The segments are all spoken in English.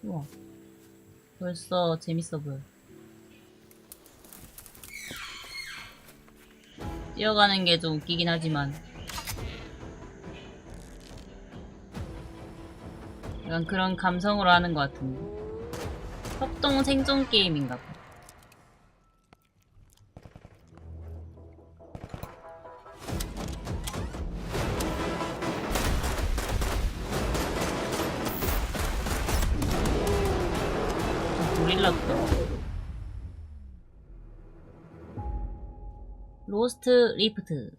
우와, 벌써 재밌어 보여. 뛰어가는 게 좀 웃기긴 하지만 약간 그런 감성으로 하는 것 같은데. 협동 생존 게임인가 봐. 고릴라도 로스트 리프트.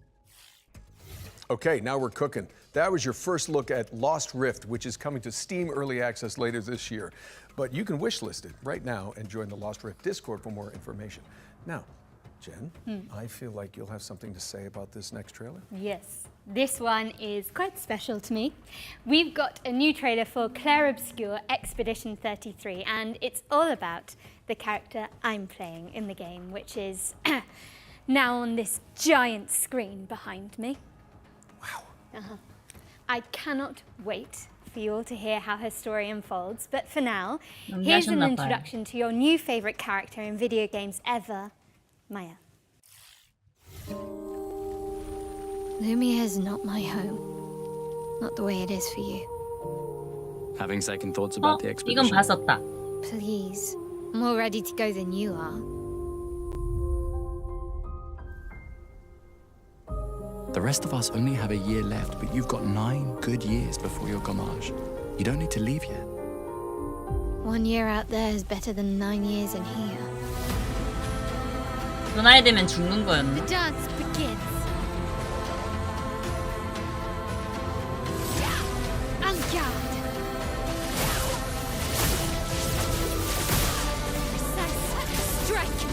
Okay, now we're cooking. That was your first look at Lost Rift, which is coming to Steam Early Access later this year. But you can wishlist it right now and join the Lost Rift Discord for more information. Now, Jen, I feel like you'll have something to say about this next trailer. Yes, this one is quite special to me. We've got a new trailer for Claire Obscure Expedition 33, and it's all about the character I'm playing in the game, which is now on this giant screen behind me. Wow. I cannot wait for you all to hear how her story unfolds, but for now, here's an introduction to your new favourite character in video games ever, Maya. Lumia is not my home. Not the way it is for you. Having second thoughts about the 이건 expedition? 봤었다. Please. I'm more ready to go than you are. The rest of us only have a year left, but you've got 9 good years before your gommage. You don't need to leave yet. 1 year out there is better than 9 years in here. 그 나이 되면 죽는 The 거였네. dance begins. En garde. Precise strike.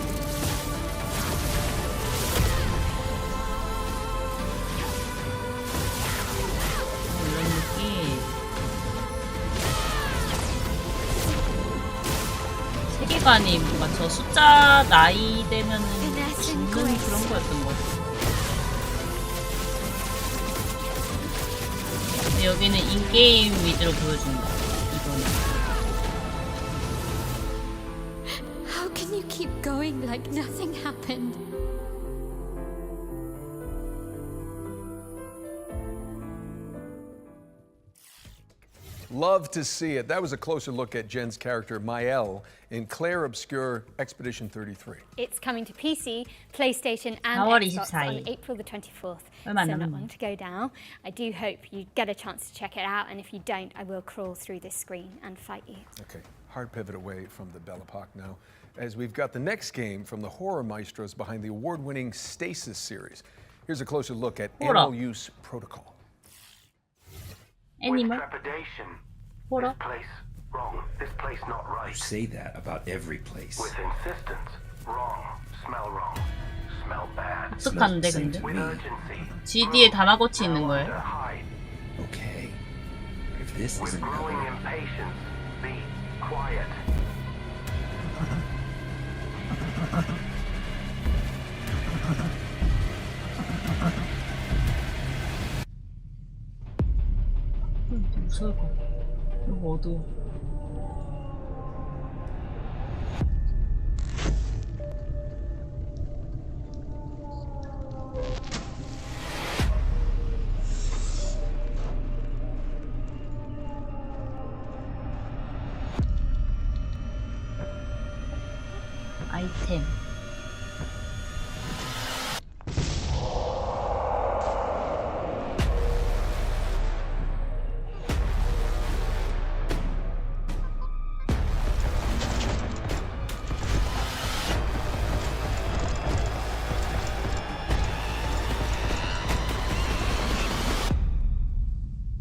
이런 느낌. 세계관이 뭔가 저 숫자 나이 되면은 죽는 그런 거였던 것 같아. 근데 여기는 인게임 위주로 보여준다. 이거는. How can you keep going like nothing happened? Love to see it. That was a closer look at Jen's character, Mael, in Claire Obscure Expedition 33. It's coming to PC, PlayStation, and 4월 Xbox 24일. on April the 24th. 얼마 안 So not 남았네. long to go now. I do hope you get a chance to check it out, and if you don't, I will crawl through this screen and fight you. Okay, hard pivot away from the Belle Epoque now, as we've got the next game from the horror maestros behind the award-winning Stasis series. Here's a closer look at Horror. Animal Use Protocol. 애니멀? With trepidation. horror? This place wrong. This place not right. You say that about every place. With insistence. Wrong. Smell wrong. Smell bad. 익숙한데 Same 근데? to With me. urgency. GD에 다마고치 있는 Nowhere 거예요? to hide. Okay. If this With isn't growing going, impatience. Be quiet. 무서울 것 같아. 너무 어두워. 아이템.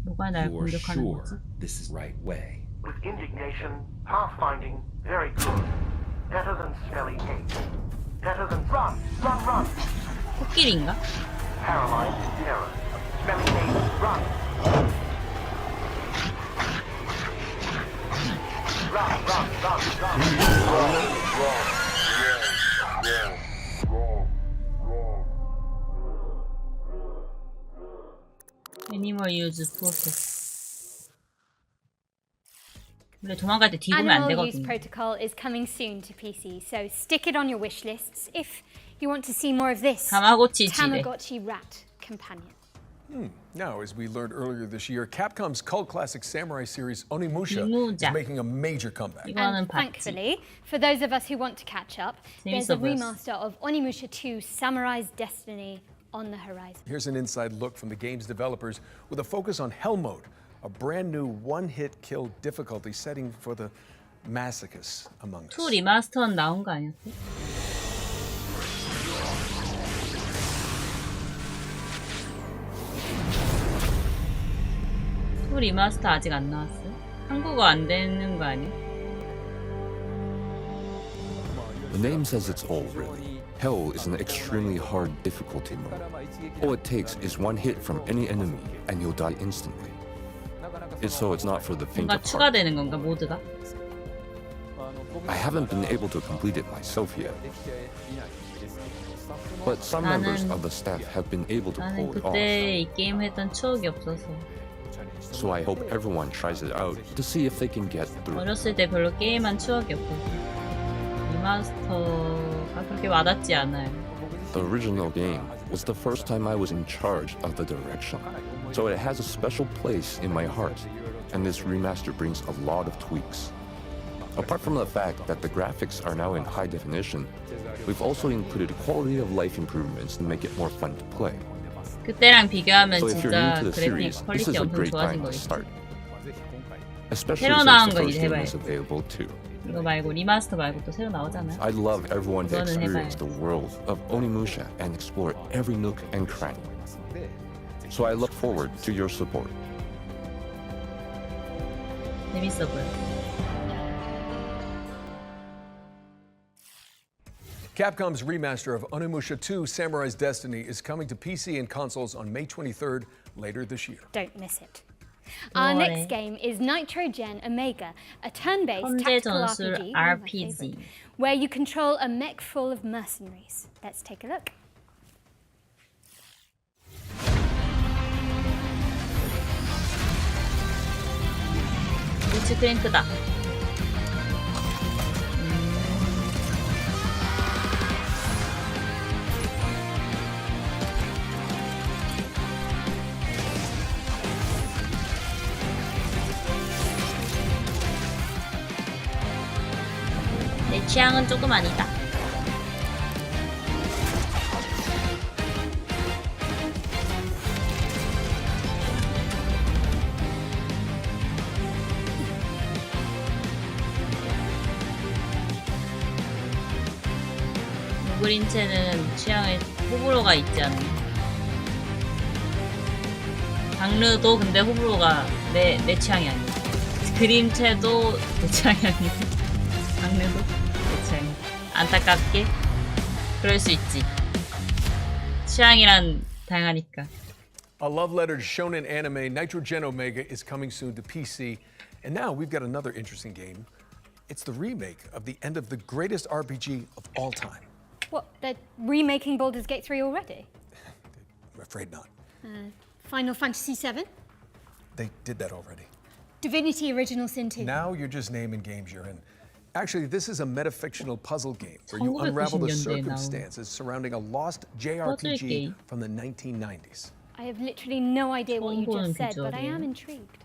뭐가 날 you are 공격하는 sure 거지? this is the right way. With indignation. Pathfinding. Very good. Better than smelly hate. Better than run. Run. Run. 코끼리인가? Paralyzed in terror. Smelly hate. Run. Run. 애니멀 유즈 프로세스. 근데 도망갈 때 뒤보면 안 Animal Use 되거든요. Protocol is coming soon to PC, so stick it on your wish lists if you want to see more of this 다마고치 지뢰. Tamagotchi rat companion. Now, as we learned earlier this year, Capcom's cult classic samurai series Onimusha is 이무자. making a major comeback. 이거는 And 봤지. thankfully, for those of us who want to catch up, there's a 재밌어 보였어. remaster of Onimusha 2 Samurai's Destiny on the horizon. Here's an inside look from the game's developers with a focus on Hell Mode, a brand new one-hit kill difficulty setting for the masochists among us. 2 리마스터는 나온 거 아니었어? 투 리마스터 아직 안 나왔어요? 한국어 안 되는 거 아니야? The name says it's all, really. Hell is an extremely hard difficulty mode. All it takes is one hit from any enemy, and you'll die instantly. It's not for the faint 뭔가 of heart. 추가되는 건가 모드가? I haven't been able to complete it myself yet. But some members of the staff have been able to 나는 pull it off. 그때 이 게임 했던 추억이 없어서 So I hope everyone tries it out to see if they can get through. 어렸을 때 별로 게임한 추억이 없어서 리마스터가 그렇게 와닿지 않아요. The original game was the first time I was in charge of the direction, so it has a special place in my heart, and this remaster brings a lot of tweaks. Apart from the fact that the graphics are now in high definition, we've also included quality of life improvements to make it more fun to play. 그때랑 비교하면 So if you're new 진짜 to the 그래픽 series, this 퀄리티 is a 엄청 great 좋아진 time to 거겠지. start. Especially 새로 since 나온 the 거 first 이제 game 해봐요. is available too. 이거 말고 리마스터 말고 또 새로 나오잖아요. I'd love everyone to 이거는 experience 해봐요. the world of Onimusha and explore every nook and cranny. So I look forward to your support. 재밌어 보여. Capcom's remaster of Onimusha 2 Samurai's Destiny is coming to PC and consoles on May 23rd, later this year. Don't miss it. Our 뭐래? next game is Nitrogen Omega, a turn-based 현재 tactical 전술 RPG, one of my RPG. favourite, where you control a mech full of mercenaries. Let's take a look. 스크린 크다. 내 취향은 조금 아니다. 그린체는 취향에 호불호가 있지 않나. 장르도 근데 호불호가 내 취향이 아니야. 그림체도 내 취향이 아니고 장르도 내 취향이. 안타깝게 그럴 수 있지. 취향이란 다양하니까. A love letter to shonen anime, Nitrogen Omega is coming soon to PC. And now we've got another interesting game. It's the remake of the end of the greatest RPG of all time. What, they're remaking Baldur's Gate 3 already? I'm afraid not. Final Fantasy 7? They did that already. Divinity Original Sin 2? Now you're just naming games you're in. Actually, this is a metafictional puzzle game where you unravel the 1990년대에 나온 circumstances surrounding a lost 퍼즐 JRPG 게임. from the 1990s. I have literally no idea what you 처음 just said, but I 보는 am 비주얼이에요. intrigued.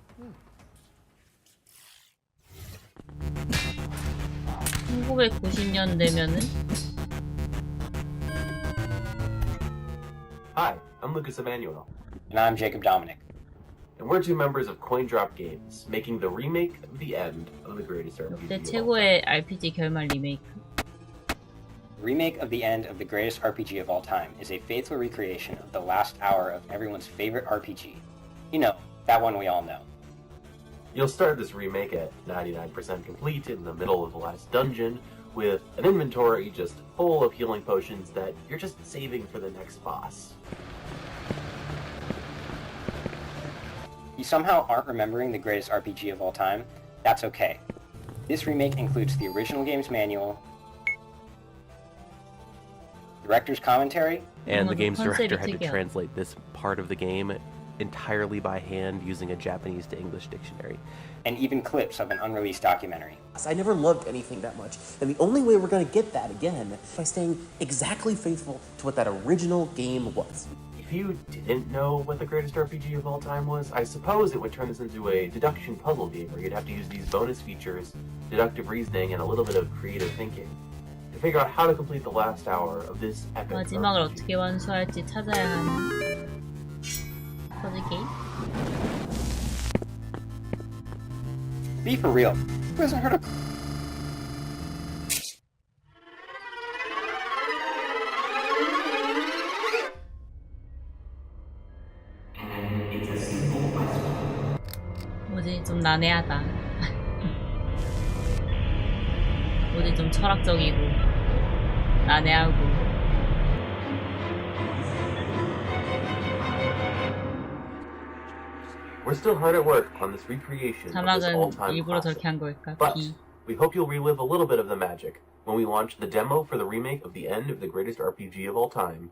1990년대면은 Hi, I'm Lucas Emmanuel, And I'm Jacob Dominic. and we're two members of CoinDrop Games, making the remake of the end of the greatest 역대 RPG of all time. 최고의 RPG 결말 리메이크. Remake of the End of the Greatest RPG of All Time is a faithful recreation of the last hour of everyone's favorite RPG. You know, that one we all know. You'll start this remake at 99% complete in the middle of the last dungeon, with an inventory just full of healing potions that you're just saving for the next boss. You somehow aren't remembering the greatest RPG of all time? That's okay. This remake includes the original game's manual, director's commentary, And the 뭔가 game's director 컨셉이 had to 특이하다. translate this part of the game entirely by hand using a Japanese to English dictionary. And even clips of an unreleased documentary. I never loved anything that much, and the only way we're going to get that again is by staying exactly faithful to what that original game was. If you didn't know what the greatest RPG of all time was, I suppose it would turn this into a deduction puzzle game where you'd have to use these bonus features, deductive reasoning, and a little bit of creative thinking to figure out how to complete the last hour of this epic 마지막을 RPG. 어떻게 완수할지 찾아야 하는 퍼즐 게임? Be for real. Who hasn't heard of... 뭐지 좀 난해하다. 뭐지 좀 철학적이고 난해하고. We're still hard at work on this recreation of this 자막은 all-time 일부러 classic. 저렇게 한 걸까? But B. we hope you'll relive a little bit of the magic when we launch the demo for the remake of the end of the greatest RPG of all time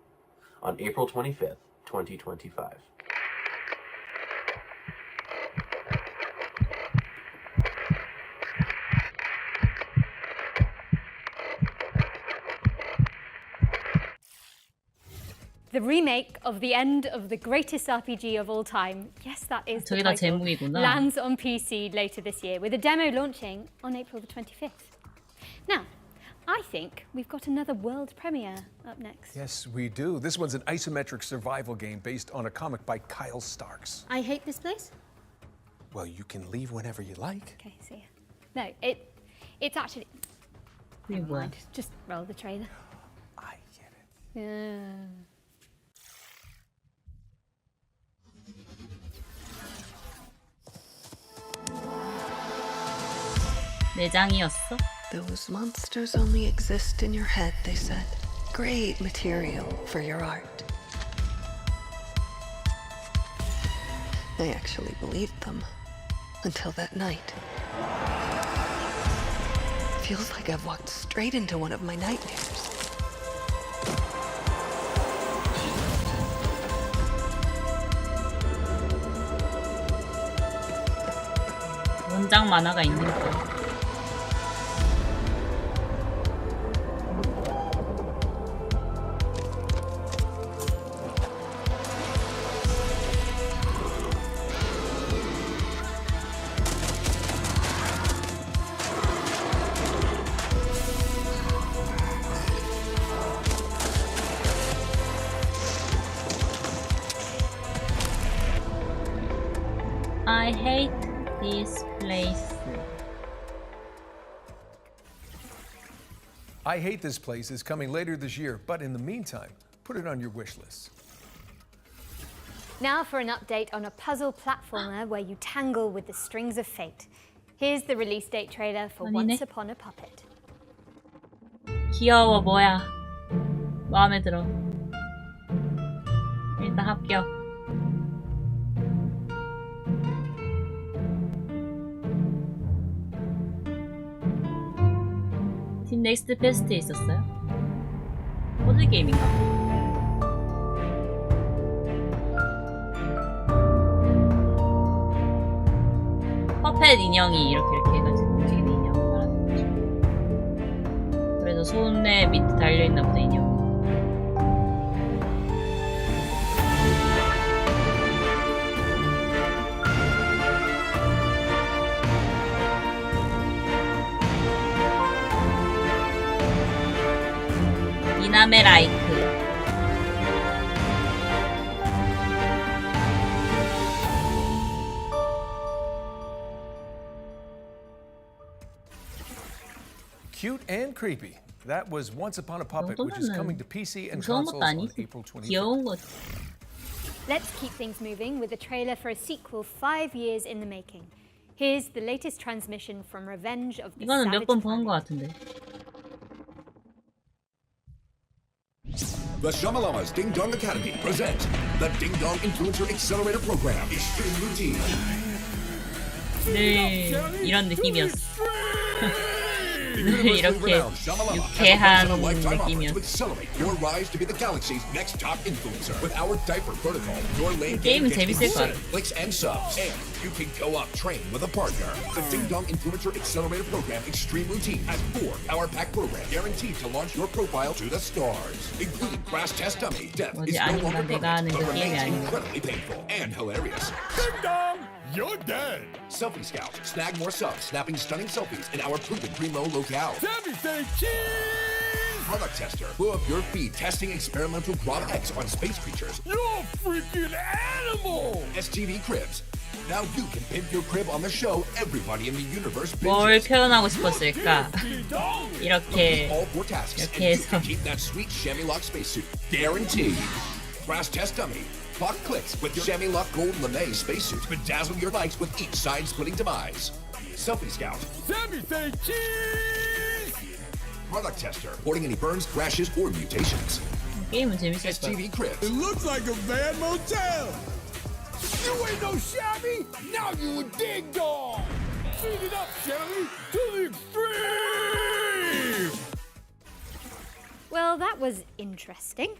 on April 25th, 2025. The remake of the end of the greatest RPG of all time. Yes, that is the 저게 다 title. 제목이구나. Lands on PC later this year with a demo launching on April the 25th. Now, I think we've got another world premiere up next. Yes, we do. This one's an isometric survival game based on a comic by Kyle Starks. I hate this place. Well, you can leave whenever you like. Okay, see ya. No, it's actually. Never mind. Just roll the trailer. I get it. Yeah. 내장이었어? Those monsters only exist in your head, they said. Great material for your art. I actually believed them. Until that night. Feels like I've walked straight into one of my nightmares. 원작 만화가 있는 거. I hate this place. I Hate This Place is coming later this year, but in the meantime, put it on your wish list. Now for an update on a puzzle platformer where you tangle with the strings of fate. Here's the release date trailer for 아니네. Once Upon a Puppet. 귀여워 뭐야. 마음에 들어. 일단 합격. 팀 넥스트 페스트에 있었어요? 퍼즐 게임인가? 퍼펫 인형이 이렇게 해가지고 움직이는 인형을 말하는 거죠. 그래서 손에 밑에 달려있나 보다 인형. 이남의 라이크. Cute and creepy. That was Once Upon a Puppet, which is coming to PC and 무서운 consoles 것도 on 아니지. April 25th. 귀여운 거지. Let's keep things moving with a trailer for a sequel 5 years in the making. Here's the latest transmission from Revenge of the 이거는 몇 Savage 번 본 것 같은데. The Shamalama's Ding Dong Academy presents the Ding Dong Influencer Accelerator Program. Extreme Routine. 네, 이런 느낌이었어. 이렇게 유쾌한 느낌이었어. Accelerate your rise to be the galaxy's next top influencer. With our diaper protocol, your lane 게임은 재밌을 것 같아. clicks and subs, and you can go up train with a partner. The Ding Dong Influencer Accelerator Program Extreme Routine has 4 power-packed programs guaranteed to launch your profile to the stars, including crash test dummy. Death is no longer permanent, but remains incredibly painful and hilarious. Ding dong! You're dead! Selfie Scout. Snag more subs, snapping stunning selfies in our proven primo locale. Sammy say cheese! Product Tester. Blow up your feed testing experimental Quad X on space creatures. You're a freaking animal! STV Cribs. Now you can pimp your crib on the show everybody in the universe 뭘 binges. 표현하고 싶었을까? 이렇게 All 4 tasks, 이렇게 and you 해서 can keep that sweet chamois lock spacesuit. Guaranteed. Crash test dummy. Clock clicks with your chamois lock gold lame spacesuit. Bedazzle your likes with each side-splitting demise. Selfie Scout. Sammy say cheese! Product Tester. Reporting any burns, crashes, or mutations. 게임은 재밌을 거야. STV Cribs. It looks like a bad motel! You ain't no shabby! Now you a ding dong! Speed it up, Shelly, to the extreme! Well, that was interesting.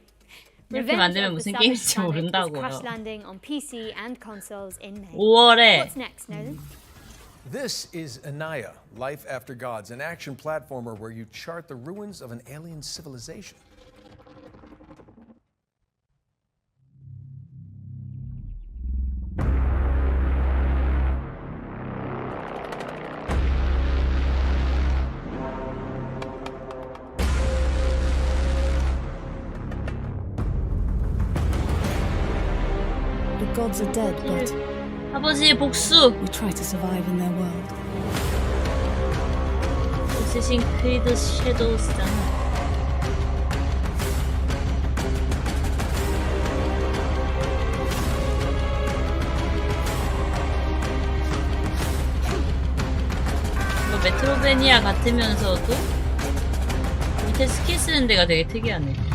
이렇게 만들면 무슨 게임인지 모른다고요. Crash landing on PC and consoles in May. 5월에 What's next, Nolan? This is Anaya, Life After Gods, an action platformer where you chart the ruins of an alien civilization. The gods are dead, but 아버지의 복수! we try to survive in their world. 어쌔신 크리드 섀도우스잖아. 이거 메트로베니아 같으면서도 밑에 스킬 쓰는 데가 되게 특이하네.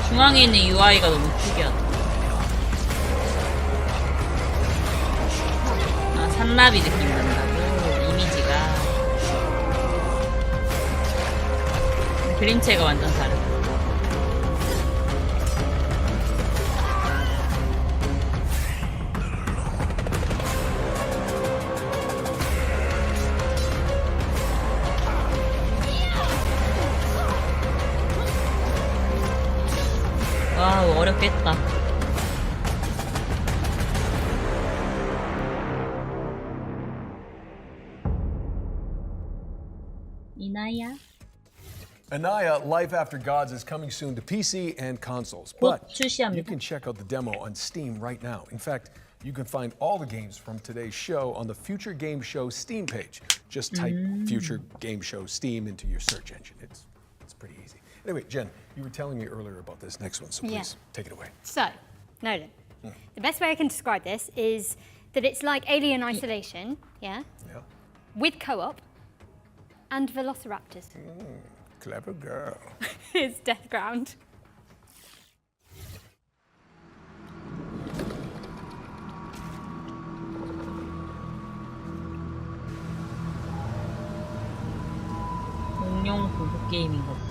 중앙에 있는 UI가 너무 특이하다. 아, 산나비 느낌 난다고, 이미지가. 그림체가 완전 다르다. 와우, 어렵겠다. 이나야? Anaya, Life After Gods is coming soon to PC and consoles, but you 출시합니다. can check out the demo on Steam right now. In fact, you can find all the games from today's show on the Future Game Show Steam page. Just type Future Game Show Steam into your search engine. It's pretty easy. Anyway, Jen, you were telling me earlier about this next one, so please take it away. So, Nolan, the best way I can describe this is that it's like Alien Isolation, yeah? Yeah. With co-op and velociraptors. Clever girl. It's Death Ground. 공룡 공포 게임인 것 같아.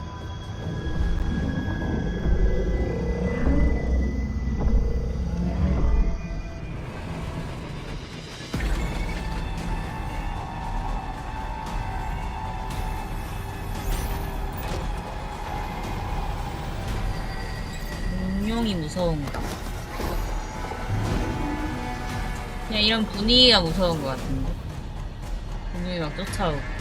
공룡이 무서운 거. 그냥 이런 분위기가 무서운 것 같은데. 공룡이 막 쫓아오고.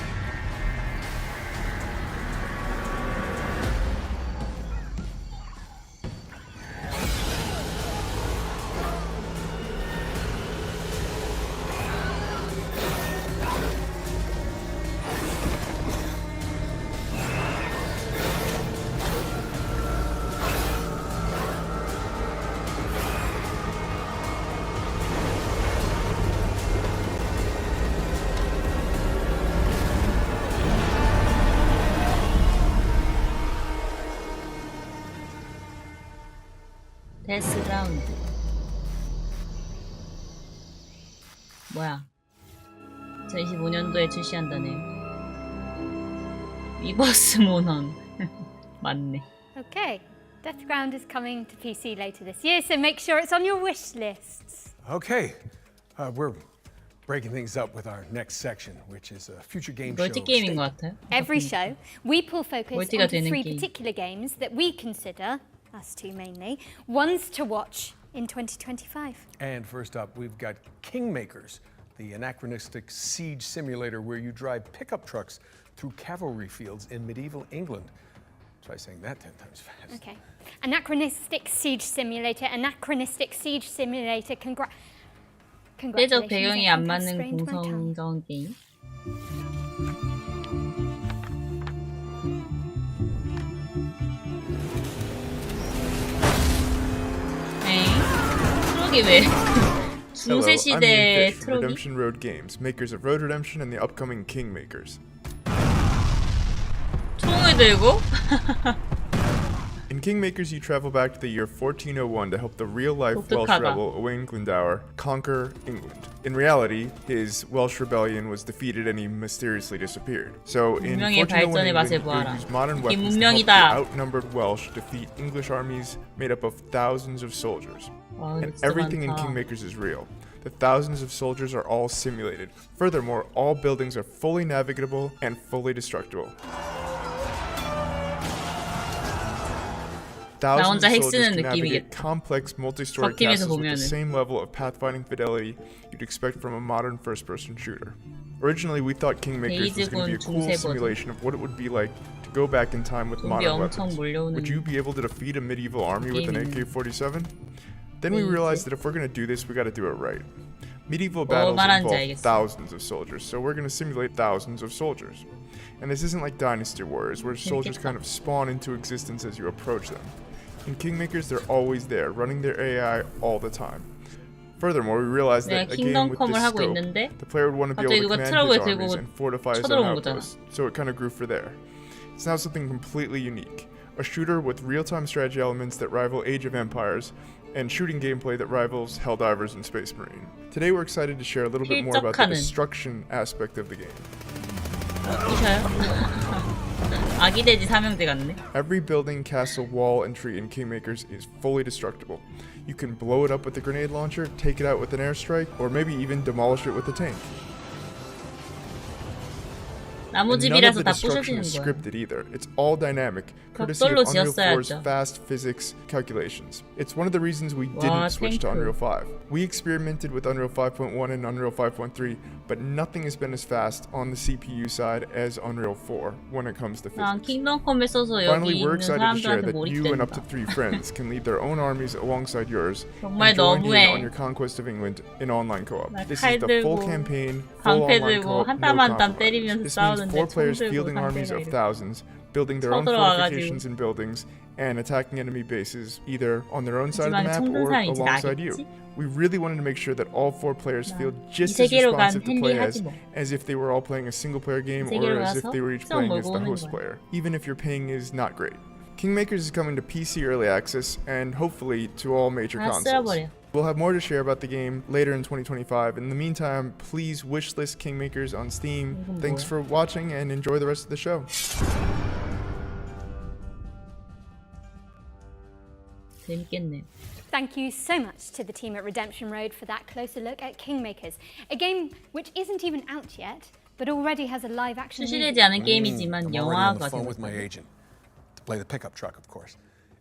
데스 라운드. 뭐야? 2025년도에 출시한다네요. 리버스 모넌. 맞네. Okay, Deathground is coming to PC later this year, so make sure it's on your wish lists. Okay, we're breaking things up with our next section, which is a future game show. 멀티 게임인 것 같아요. Every show, we pull focus 멀티가 onto 되는 3 게임. particular games that we consider, us two mainly, ones to watch in 2025. And first up, we've got Kingmakers, the anachronistic siege simulator where you drive pickup trucks through cavalry fields in medieval England. Try saying that 10 times fast. Okay. Anachronistic Siege Simulator, 대적 Congratulations. 배경이 I 안 think I've 맞는 sprained my tongue. 공성전 게임. 트럭이 왜? 중세 시대 트럭이? Redemption Road Games, makers of Road Redemption and the upcoming Kingmakers. 총을 들고? In Kingmakers, you travel back to the year 1401 to help the real-life Welsh 독특하다. rebel Owain Glendower conquer England. In reality, his Welsh rebellion was defeated and he mysteriously disappeared. So in 문명의 1401 발전의 England, 맛을 you 보아라. use modern 이게 weapons to help the 문명이다. outnumbered Welsh defeat English armies made up of thousands of soldiers. 와, And 진짜 everything in 많다. Kingmakers is real. The thousands of soldiers are all simulated. Furthermore, all buildings are fully navigable and fully destructible. Thousands 혼자 of 핵 soldiers 쓰는 can navigate 느낌이겠다. complex multi-story 적팀에서 castles with the 보면은. same level of pathfinding fidelity you'd expect from a modern first-person shooter. Originally, we thought Kingmakers was going to be a cool 중세 버전. simulation of what it would be like to go back in time with 좀비 modern 엄청 weapons. 몰려오는 Would you be able to defeat a medieval army with an 게임이네. AK-47? Then we realized that if we're going to do this, we got to do it right. Medieval 뭐 battles 말하는지 involve 알겠어. thousands of soldiers, so we're going to simulate thousands of soldiers. And this isn't like Dynasty Warriors, where soldiers kind of spawn into existence as you approach them. In Kingmakers, they're always there, running their AI all the time. Furthermore, we realized that a game with 킹덤컴을 this 하고 scope, 있는데 the player would want to be 갑자기 able to 누가 command 트럭을 his 들고 armies and fortify his own 쳐들어온 거잖아. outposts, so it kind of grew for there. It's now something completely unique. A shooter with real-time strategy elements that rival Age of Empires, and shooting gameplay that rivals Helldivers and Space Marine. Today we're excited to share a little bit more about the 필적하는. destruction aspect of the game. 부셔요? 아기 돼지 사명제 같네. Every building, castle, wall, and tree in Kingmakers is fully destructible. You can blow it up with a grenade launcher, take it out with an airstrike, or maybe even demolish it with a tank. And none of 나무집이라서 the 다 destruction 부셔지는 is 거야. scripted either. It's all dynamic, courtesy 벽돌로 of Unreal 4's 지었어야죠. fast physics calculations. It's one of the reasons we 와, didn't switch to 탱크. Unreal 5. We experimented with Unreal 5.1 and Unreal 5.3, but nothing has been as fast on the CPU side as Unreal 4 when it comes to 난 physics. 킹덤컴을 써서 여기 Finally, we're 있는 excited to share 사람들한테 that you and up to 몰입된다. 3 friends can lead their own armies alongside yours 정말 and join in 너무해. on your conquest of England in online co-op. 막 This 칼 is the full 들고, campaign, full 방패 online 들고 co-op, 한 no 땀 한 땀 compromise. 때리면서 This means 싸우는데 4 총 players 들고 fielding armies 상대가 of 이렇게 thousands, building their own 쳐들어와가지고. fortifications and buildings, and attacking enemy bases either on their own side of the 하지만 map 총든 or 사람이 이제 alongside you. 나겠지? We really wanted to make sure that all 4 players feel 이 just as 세계로 간 responsive to play 헨리 하지 뭐. as if they were all playing a single player game 이 or 세계로 as if 가서 they were each 수영 playing as 몰고 the 오는 host 거야. player, even if your ping is not great. Kingmakers is coming to PC Early Access and hopefully to all major 아, consoles. 쓸어버려. We'll have more to share about the game later in 2025. In the meantime, please wishlist Kingmakers on Steam. 이건 Thanks 뭐야? for watching and enjoy the rest of the show. 재밌겠네. Thank you so much to the team at Redemption Road for that closer look at Kingmakers, a game which isn't even out yet, but already has a live action movie. 출시되지 않은 게임이지만 I'm already on the 영화가 phone with my 되었다. agent to play the pickup truck, of course.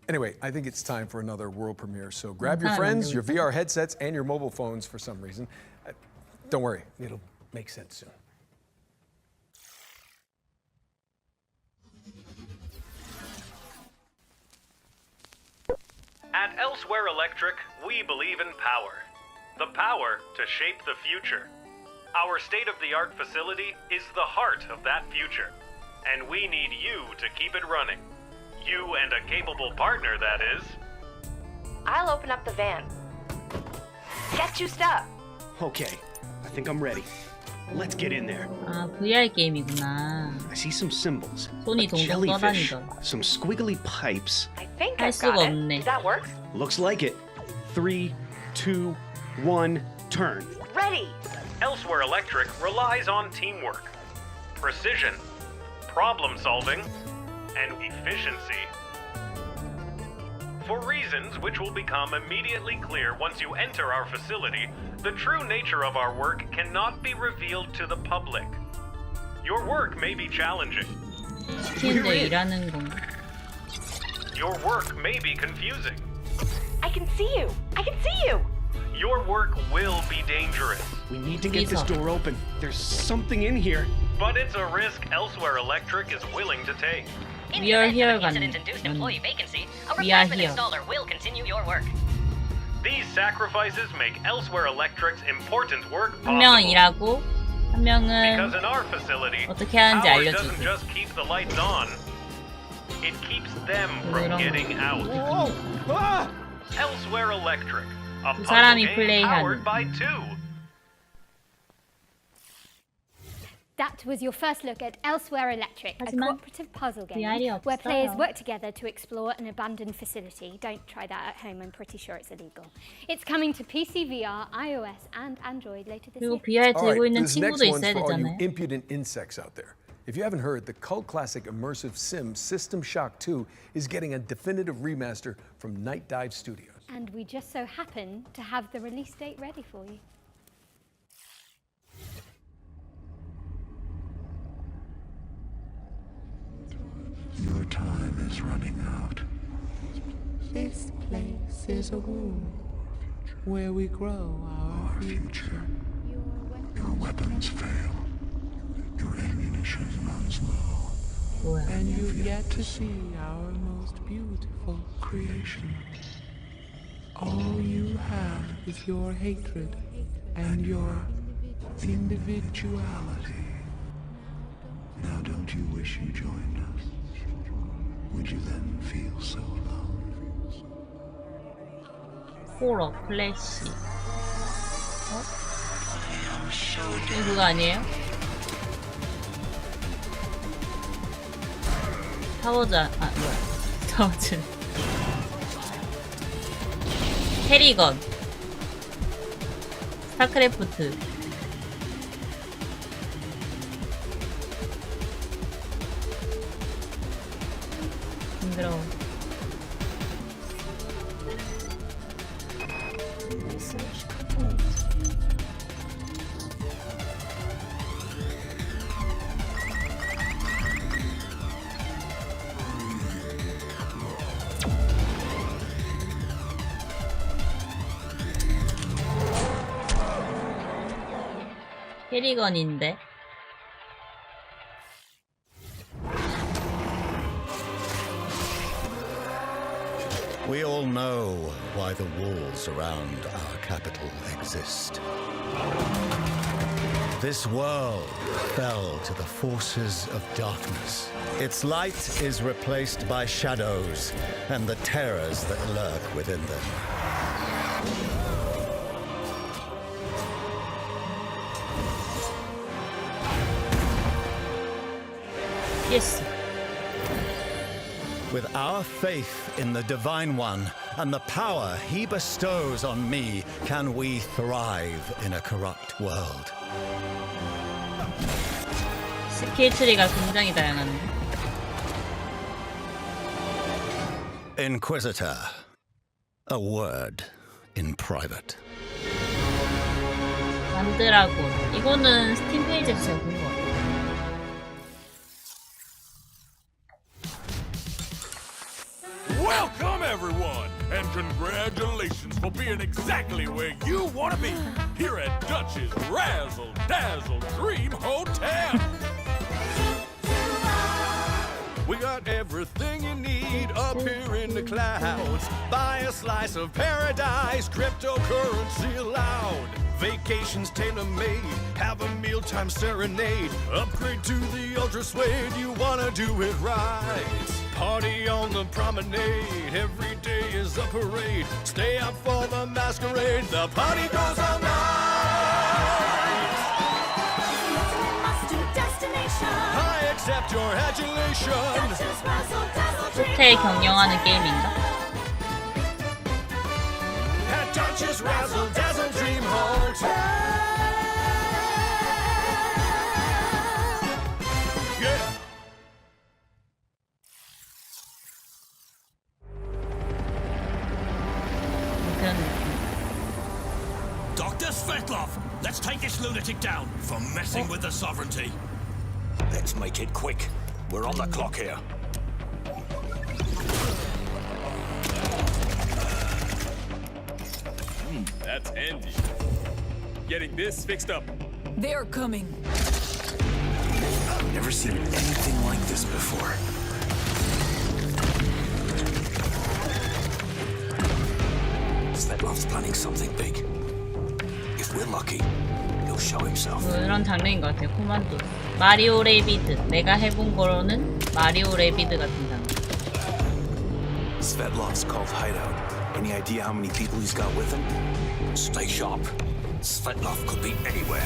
Anyway, I think it's time for another world premiere. So grab your friends, your VR headsets, and your mobile phones for some reason. Don't worry, it'll make sense soon. At Elsewhere Electric, we believe in power. The power to shape the future. Our state-of-the-art facility is the heart of that future. And we need you to keep it running. You and a capable partner, that is. I'll open up the van. Get juiced up. Okay, I think I'm ready. Let's get in there. 아, VR 게임이구나. I see some symbols. 손이 A 동동 jellyfish, 떠다니더라. some squiggly pipes. I think 할 I've got 수가 it. 없네. Does that work? Looks like it. 3, 2, 1, turn. Ready. Elsewhere Electric relies on teamwork, precision, problem solving, and efficiency. For reasons which will become immediately clear once you enter our facility, the true nature of our work cannot be revealed to the public. Your work may be challenging. 시키는데 일하는 건가? Your work may be confusing. I can see you! I can see you! Your work will be dangerous. We need to get this door open. There's something in here. But it's a risk Elsewhere Electric is willing to take. We are here 간. employee vacancy, a We are replacement here. installer will continue your work. These sacrifices make Elsewhere Electric's important work 한 명은 possible. 일하고 한 명은 Because in our facility, 어떻게 하는지 power 알려주고. doesn't just keep the lights on. It keeps them from 그런 getting out. Ah! Elsewhere Electric, a 두 puzzle 사람이 game 플레이하는. powered by two. That was your first look at Elsewhere Electric, a 하지만 cooperative puzzle game idea where players 없어요. work together to explore an abandoned facility. Don't try that at home, I'm pretty sure it's illegal. It's coming to PC, VR, iOS and Android later this 그리고 year. VR All right, 들고 있는 this next 친구도 one's 있어야 for all you 되잖아요. impudent insects out there. If you haven't heard, the cult classic immersive sim System Shock 2 is getting a definitive remaster from Night Dive Studios. And we just so happen to have the release date ready for you. Your time is running out. This place is a womb where we grow our future. Your weapons fail. Your ammunition runs low. And you've yet to see our most beautiful creation. All you have is your hatred and your individuality. Now don't you wish you joined us? Would you then feel so alone? 호러 플래시. 어? 이거 그거 아니에요? 타워자 뭐야? 타워즈. 캐리건. 스타크래프트. 징그러워. 캐리건인데. We all know why the walls around our capital exist. This world fell to the forces of darkness. Its light is replaced by shadows and the terrors that lurk within them. Yes. With our faith in the Divine One and the power He bestows on me, can we thrive in a corrupt world. 스킬 트리가 굉장히 다양하네. Inquisitor, a word in private. 만드라곤. 이거는 스팀 페이지에서 제가 본 것 같아요. Welcome, everyone, and congratulations for being exactly where you want to be, here at Dutch's Razzle Dazzle Dream Hotel. We got everything you need up here in the clouds. Buy a slice of paradise, cryptocurrency allowed. Vacations tailor-made, have a mealtime serenade. Upgrade to the ultra suede, you wanna do it right. Party on the promenade, every day is a parade. Stay up for the masquerade, the party goes all night. I accept your adulation. 호텔 경영하는 게임인가? At Dutch's Razzle Dazzle Dream Hotel. Svetlov, let's take this lunatic down for messing with the sovereignty. Let's make it quick. We're on the clock here. That's handy. Getting this fixed up. They're coming. I've never seen anything like this before. Svetlov's planning something big. If we're lucky, he'll show himself. 그런 장르인 것 같아요. 코만도. 마리오 레비드. 내가 해본 거로는 마리오 레비드 같은 장르. Svetlov's called hideout. Any idea how many people he's got with him? Stay sharp. Svetlov could be anywhere.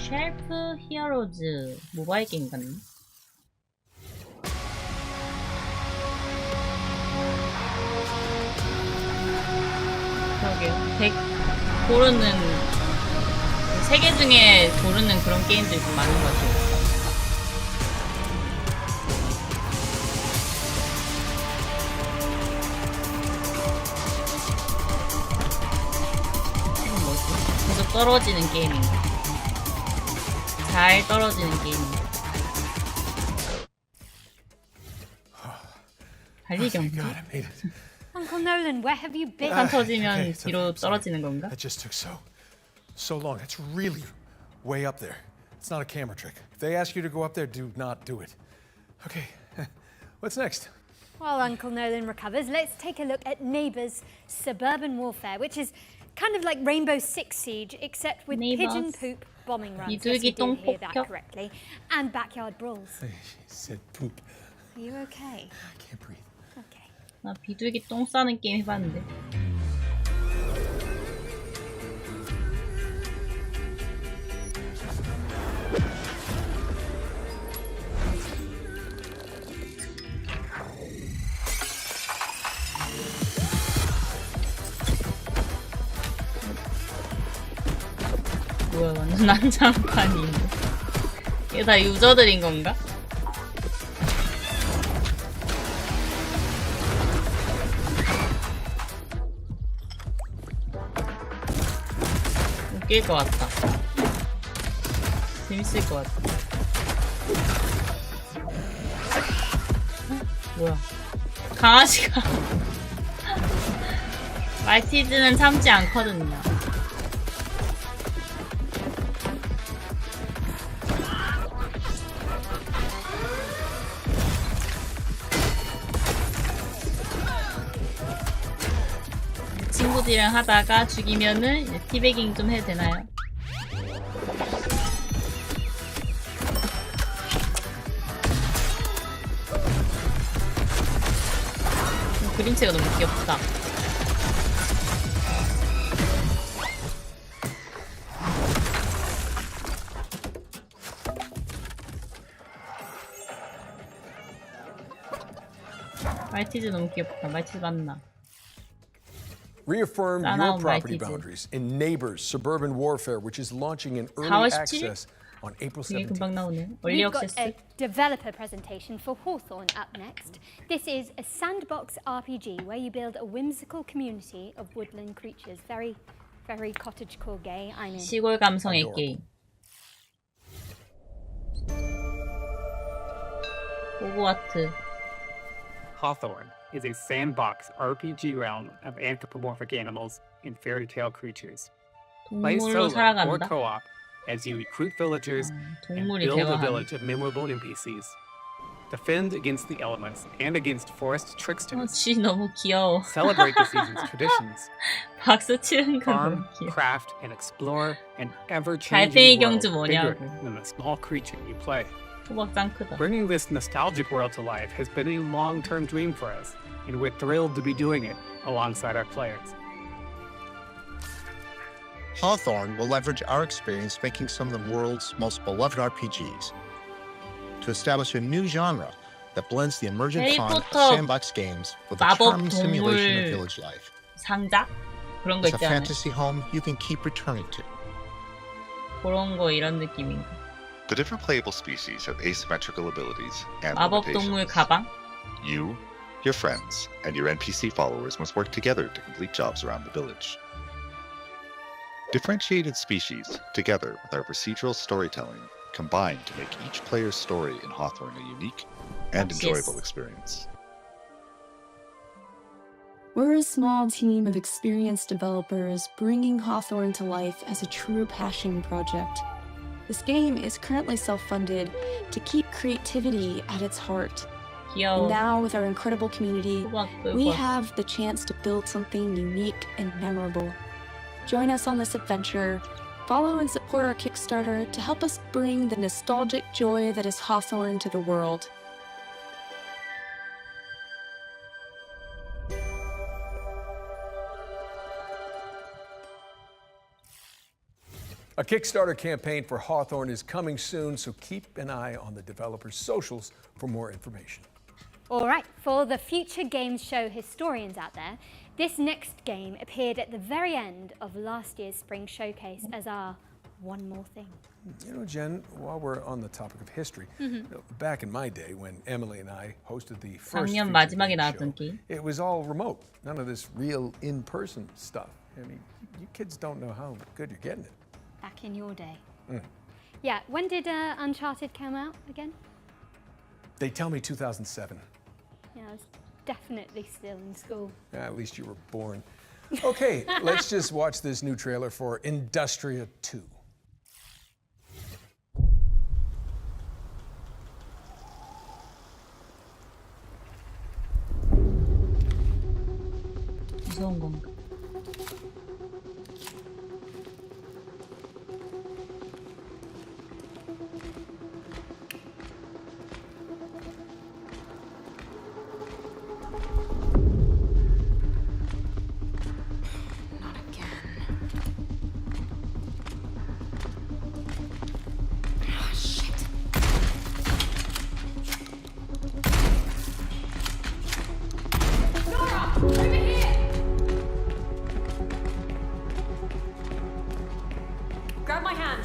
쉘프 히어로즈 모바일 게임 같네. 그러게요. 100 고르는 세 개 중에 고르는 그런 게임들이 좀 많은 것 같아요. 이건 뭐지? 계속 떨어지는 게임인가? 잘 떨어지는 게임인가? 달리기 경기? Uncle Nolan, where have you been? 산 터지면 뒤로 떨어지는 건가? That just took so long. It's really way up there. It's not a camera trick. If they ask you to go up there, do not do it. Okay, what's next? While Uncle Nolan recovers, let's take a look at Neighbours Suburban Warfare, which is kind of like Rainbow Six Siege, except with pigeon poop bombing runs. Yes, you did hear that correctly. And backyard brawls. She said poop. Are you okay? I can't breathe. Okay. 나 비둘기 똥 싸는 게임 해봤는데. 뭐야, 완전 난장판인데. 이게 다 유저들인 건가? 웃길 것 같다. 재밌을 것 같다. 뭐야? 강아지가 말티즈는 참지 않거든요. 친구들이랑 하다가 죽이면은 이제 티베깅 좀 해도 되나요? 그림체가 너무 귀엽다. 말티즈 너무 귀엽다. 말티즈 맞나? Reaffirm your property boundaries in Neighbours Suburban Warfare, which is launching in early access on April 17th. We've got a developer presentation for Hawthorne up next. This is a sandbox RPG where you build a whimsical community of woodland creatures. Very, very cottagecore gay. I'm in. 시골 감성의 게임. 호그와트. Hawthorne is a sandbox RPG realm of anthropomorphic animals and fairy tale creatures. Play solo or co-op as you recruit villagers and build a village of memorable NPCs. Defend against the elements and against forest tricksters. 쥐 너무 귀여워. Celebrate the season's traditions. 박수 치는 거 너무 Farm, 귀여워. craft, and explore an 달팽이 ever-changing world 경주 bigger 뭐냐고. than the small creature you play. 호박짱 크다. Bringing this nostalgic world to life has been a long-term dream for us, and we're thrilled to be doing it alongside our players. Hawthorne will leverage our experience making some of the world's most beloved RPGs to establish a new genre that blends the emergent fun of sandbox games with a charming simulation of village life. 상자? 그런 거 It's a 있지 않아요? fantasy home you can keep returning to. 그런 거 이런 느낌인가? The different playable species have asymmetrical abilities and 마법 limitations. 동물 가방? You, your friends, and your NPC followers must work together to complete jobs around the village. Differentiated species, together with our procedural storytelling, combine to make each player's story in Hawthorne a unique and enjoyable experience. We're a small team of experienced developers bringing Hawthorne to life as a true passion project. This game is currently self-funded to keep creativity at its heart. And now, with our incredible community, we have the chance to build something unique and memorable. Join us on this adventure. Follow and support our Kickstarter to help us bring the nostalgic joy that is Hawthorne to the world. A Kickstarter campaign for Hawthorne is coming soon, so keep an eye on the developers' socials for more information. All right, for the future games show historians out there, this next game appeared at the very end of last year's spring showcase as our one more thing. You know, Jen, while we're on the topic of history, you know, back in my day when Emily and I hosted the first 작년 feature 마지막에 game 나왔던 show, 게임. it was all remote. None of this real in-person stuff. I mean, you kids don't know how good you're getting it. Back in your day. Yeah, when did Uncharted come out again? They tell me 2007. Yeah, I was definitely still in school. At least you were born. Okay, let's just watch this new trailer for Industria 2. 무서운 건가? Grab my hand.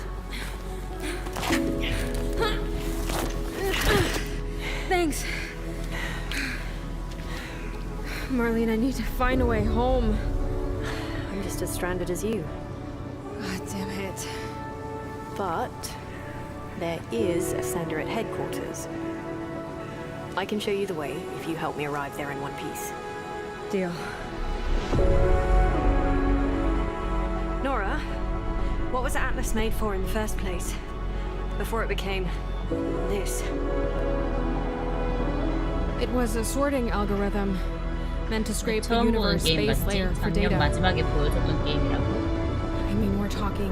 Thanks. Marlene, I need to find a way home. I'm just as stranded as you. God damn it. But there is a sender at headquarters. I can show you the way if you help me arrive there in one piece. Deal. Nora, what was Atlas made for in the first place? Before it became this? It was a sorting algorithm meant to scrape the 처음 보는 universe 게임 base 맞지? layer for 작년 data. 마지막에 보여줬던 게임이라고? I mean, we're talking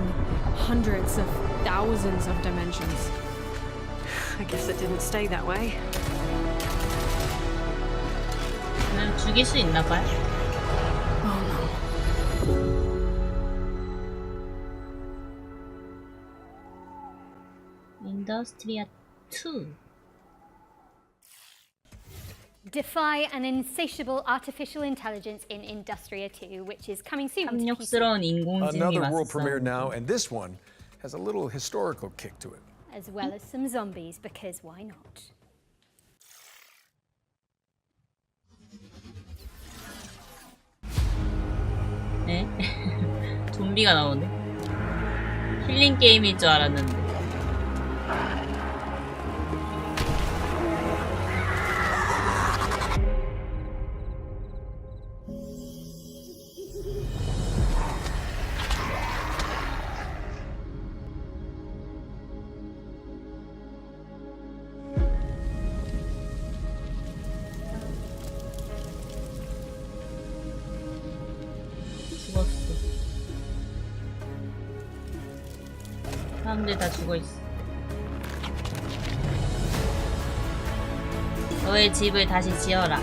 hundreds of thousands of dimensions. I guess it didn't stay that way. 그냥 죽일 수 있나 봐요. Industria 2. Defy an insatiable artificial intelligence in Industria 2, which is coming soon to PC. 탐욕스러운 인공지능이 Another world 왔어. premiere now, and this one has a little historical kick to it. As well as some zombies, because why not? 네? 좀비가 나오네. 힐링 게임일 줄 알았는데. 죽었어. 사람들 다 죽어있어. 너의 집을 다시 지어라.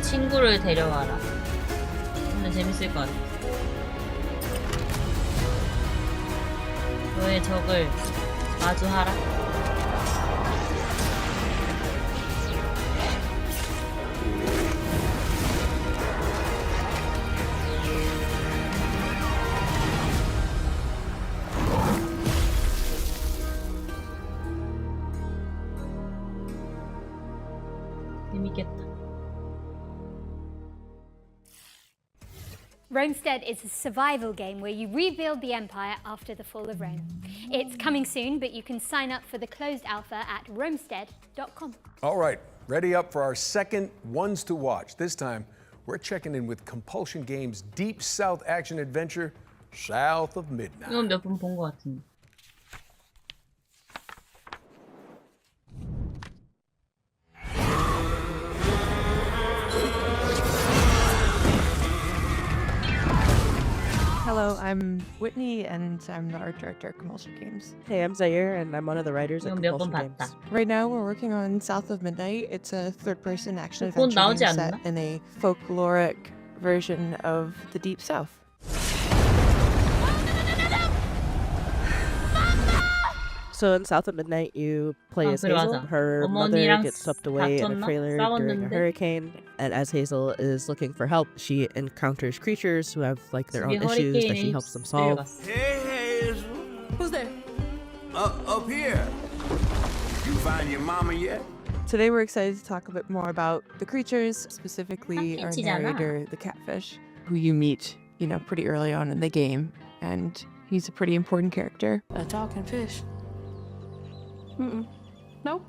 너의 친구를 데려와라. 근데 재밌을 것 같아. 너의 적을 마주하라. 재밌겠다. Romestead is a survival game where you rebuild the empire after the fall of Rome. It's coming soon, but you can sign up for the closed alpha at romestead.com. All right, ready up for our second Ones to Watch. This time, we're checking in with Compulsion Games' Deep South action adventure, South of Midnight. 이건 몇 번 본 것 같은데. Hello, I'm Whitney, and I'm the art director at Compulsion Games. Hey, I'm Zaire, and I'm one of the writers at Compulsion Games. Right now, we're working on South of Midnight. It's a third-person action-adventure game set in a folkloric version of the Deep South. So in South of Midnight, you play as Hazel. Her mother gets swept away in a trailer during a hurricane, and as Hazel is looking for help, she encounters creatures who have like their own issues that she helps them solve. Hey, Hazel. Who's there? Up here. You find your mama yet? Today we're excited to talk a bit more about the creatures, specifically our narrator, the catfish, who you meet, pretty early on in the game, and he's a pretty important character. A talking fish. Nope.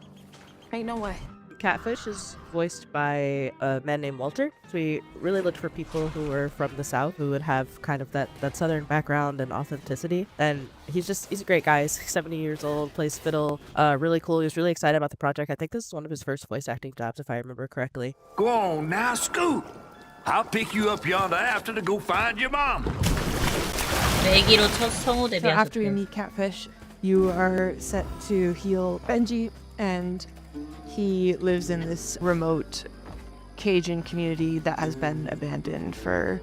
Ain't no way. Catfish is voiced by a man named Walter. So we really looked for people who were from the South, who would have kind of that southern background and authenticity. And he's a great guy. He's 70 years old, plays fiddle, really cool. He was really excited about the project. I think this is one of his first voice acting jobs, if I remember correctly. Go on now, Scoot. I'll pick you up yonder after to go find your mom. So after we meet Catfish, you are set to heal Benji, and he lives in this remote Cajun community that has been abandoned for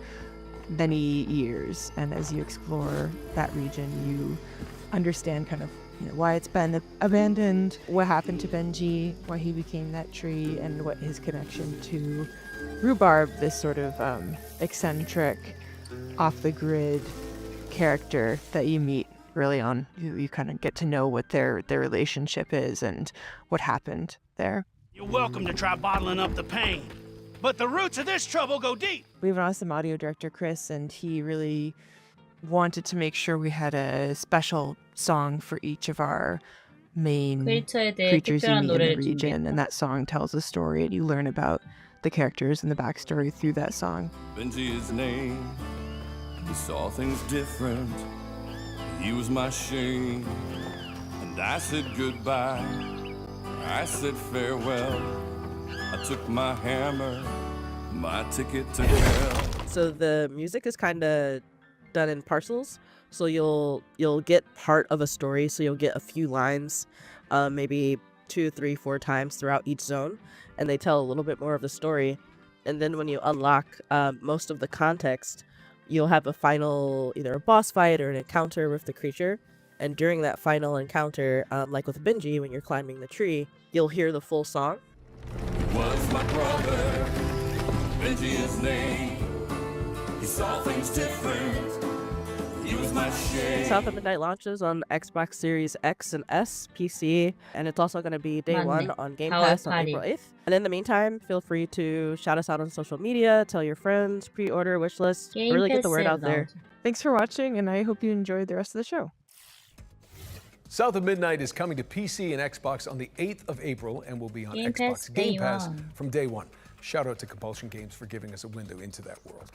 many years. And as you explore that region, you understand kind of why it's been abandoned, what happened to Benji, why he became that tree, and what his connection to Rhubarb, this sort of eccentric, off-the-grid character that you meet early on. You kind of get to know what their relationship is and what happened there. You're welcome to try bottling up the pain, but the roots of this trouble go deep. We have an awesome audio director, Chris, and he really wanted to make sure we had a special song for each of our main creatures you meet in the region, and that song tells a story, and you learn about the characters and the backstory through that song. Benji his name, he saw things different. He was my shame, and I said goodbye. I said farewell. I took my hammer, my ticket to hell. So the music is kind of done in parcels. So you'll get part of a story. So you'll get a few lines, maybe 2, 3, 4 times throughout each zone, and they tell a little bit more of the story. And then when you unlock most of the context, you'll have a final, either a boss fight or an encounter with the creature. And during that final encounter, like with Benji, when you're climbing the tree, you'll hear the full song. He was my brother, Benji his name. He saw things different. He was my shame. South of Midnight launches on Xbox Series X and S, PC, and it's also going to be day one on Game Pass on April 8th. And in the meantime, feel free to shout us out on social media, tell your friends, pre-order, wishlist, really get the word out there. Thanks for watching, and I hope you enjoyed the rest of the show. South of Midnight is coming to PC and Xbox on the 8th of April and will be on Xbox Game Pass from day one. Shout out to Compulsion Games for giving us a window into that world.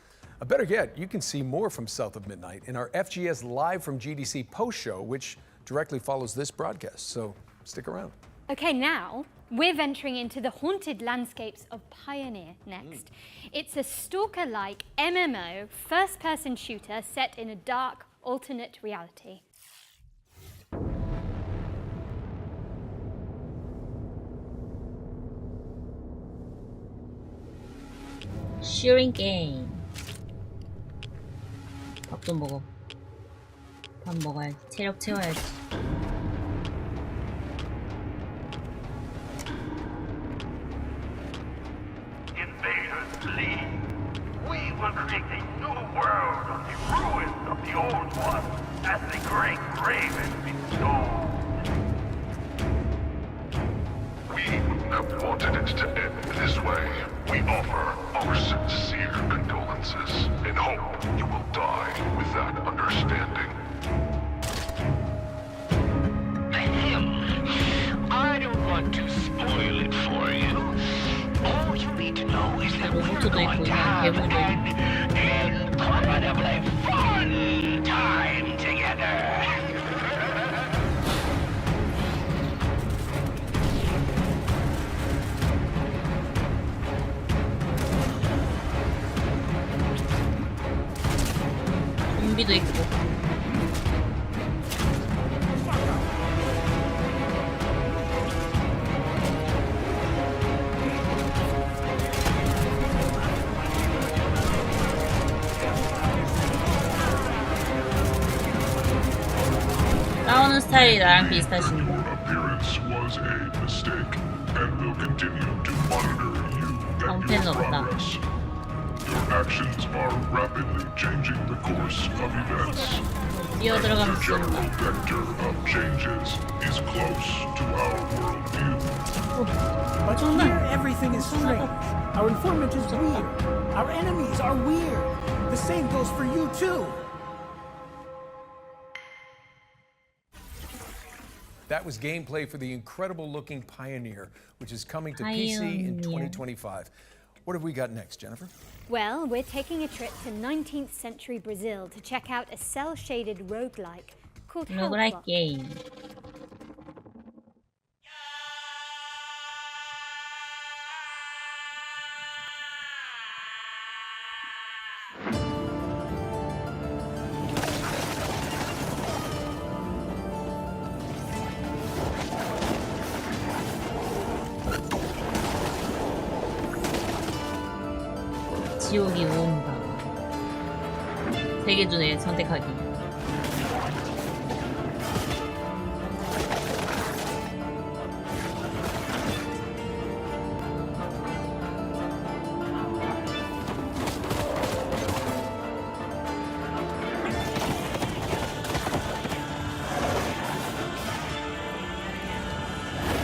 Better yet, you can see more from South of Midnight in our FGS Live from GDC post show, which directly follows this broadcast. So stick around. Okay, now we're venturing into the haunted landscapes of Pioneer next. It's a stalker-like MMO first-person shooter set in a dark alternate reality. 슈링 게임. 밥도 먹어. 밥 먹어야지. 체력 채워야지. Invaders flee. We will create a new world on the ruins of the old one, as the great raven bestowed. We have wanted it to end this way. We offer our sincere condolences and hope you will die with that understanding. I don't want to spoil it for you. All you need to know is that we're going to have an incredibly fun time together. 좀비도 있고. 싸우는 스타일이 나랑 비슷하신데. Appearance was a mistake, and will continue to monitor you and 정체는 your 없다. progress. Your actions are rapidly changing the course of events. 뛰어들어가면 The general 쏜다. vector of changes is close to our worldview. But here everything is strange. Our informant is weird. Our enemies are weird. The same goes for you too. That was gameplay for the incredible-looking Pioneer, which is coming to PC in 2025. What have we got next, Jennifer? Well, we're taking a trip to 19th century Brazil to check out a cell-shaded roguelike called 로그라이크 Hellclock. 게임. 지옥이 온다. 3개 중에 선택하기.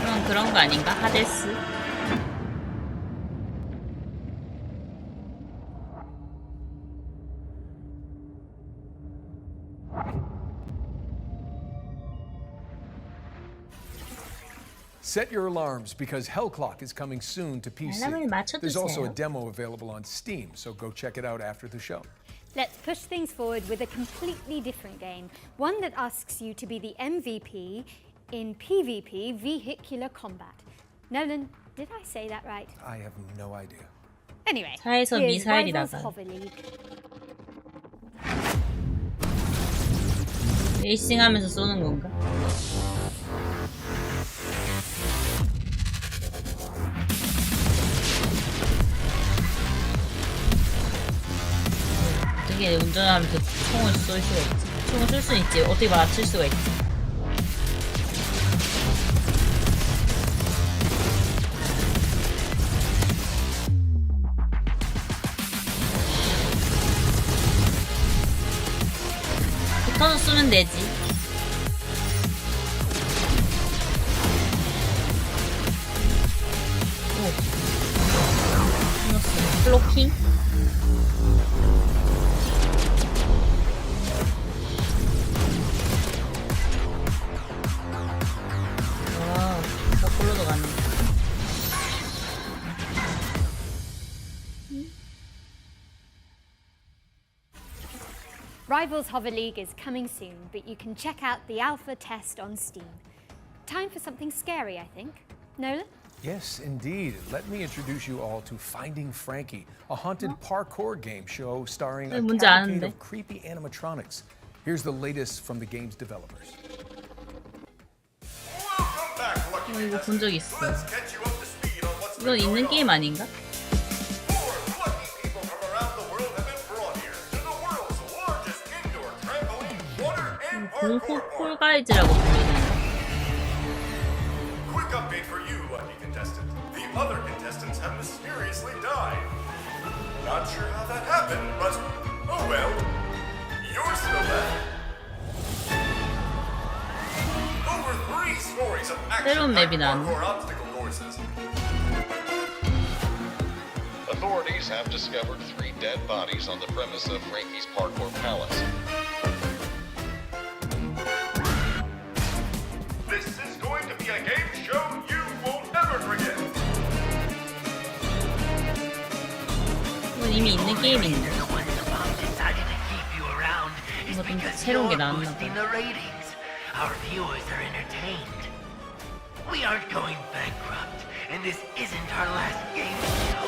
그럼 그런 거 아닌가? 하데스? Set your alarms because Hellclock is coming soon to PC. There's also a demo available on Steam, so go check it out after the show. Let's push things forward with a completely different game, one that asks you to be the MVP in PvP vehicular combat. Nolan, did I say that right? I have no idea. Anyway, 차에서 here's 미사일이 Rivals 나가요. Hover League. 레이싱하면서 쏘는 건가? 어떻게 운전하면서 총을 쏠 수가 있지? 총을 쏠 수는 있지. 어떻게 맞출 수가 있지? 붙어서 쏘면 되지. 오. 블로킹? 와, 거꾸로도 가네. Rivals Hover League is coming soon, but you can check out the alpha test on Steam. Time for something scary, I think. Nolan? Yes, indeed. Let me introduce you all to Finding Frankie, a haunted parkour game show starring a 뭔지 cavalcade 아는데. of creepy animatronics. Here's the latest from the game's developers. 이거 본 적 있어. 이거 있는 게임 아닌가? 공포 폴가이즈라고 불리는. Quick update for you, lucky contestant. The other contestants have mysteriously died. Not sure how that happened, but oh well. You're still left. Over 3 stories of 새로운 action 맵이 나왔네. parkour obstacle courses. Authorities have discovered 3 dead bodies on the premise of Frankie's Parkour Palace. This is going to be a game show you will never forget. 이건 이미 있는 게임인데. Decided to keep you around is 이거 좀 because 새로운 게 you're 나왔나 boosting 봐. the ratings. Our viewers are entertained. We aren't going bankrupt, and this isn't our last game show.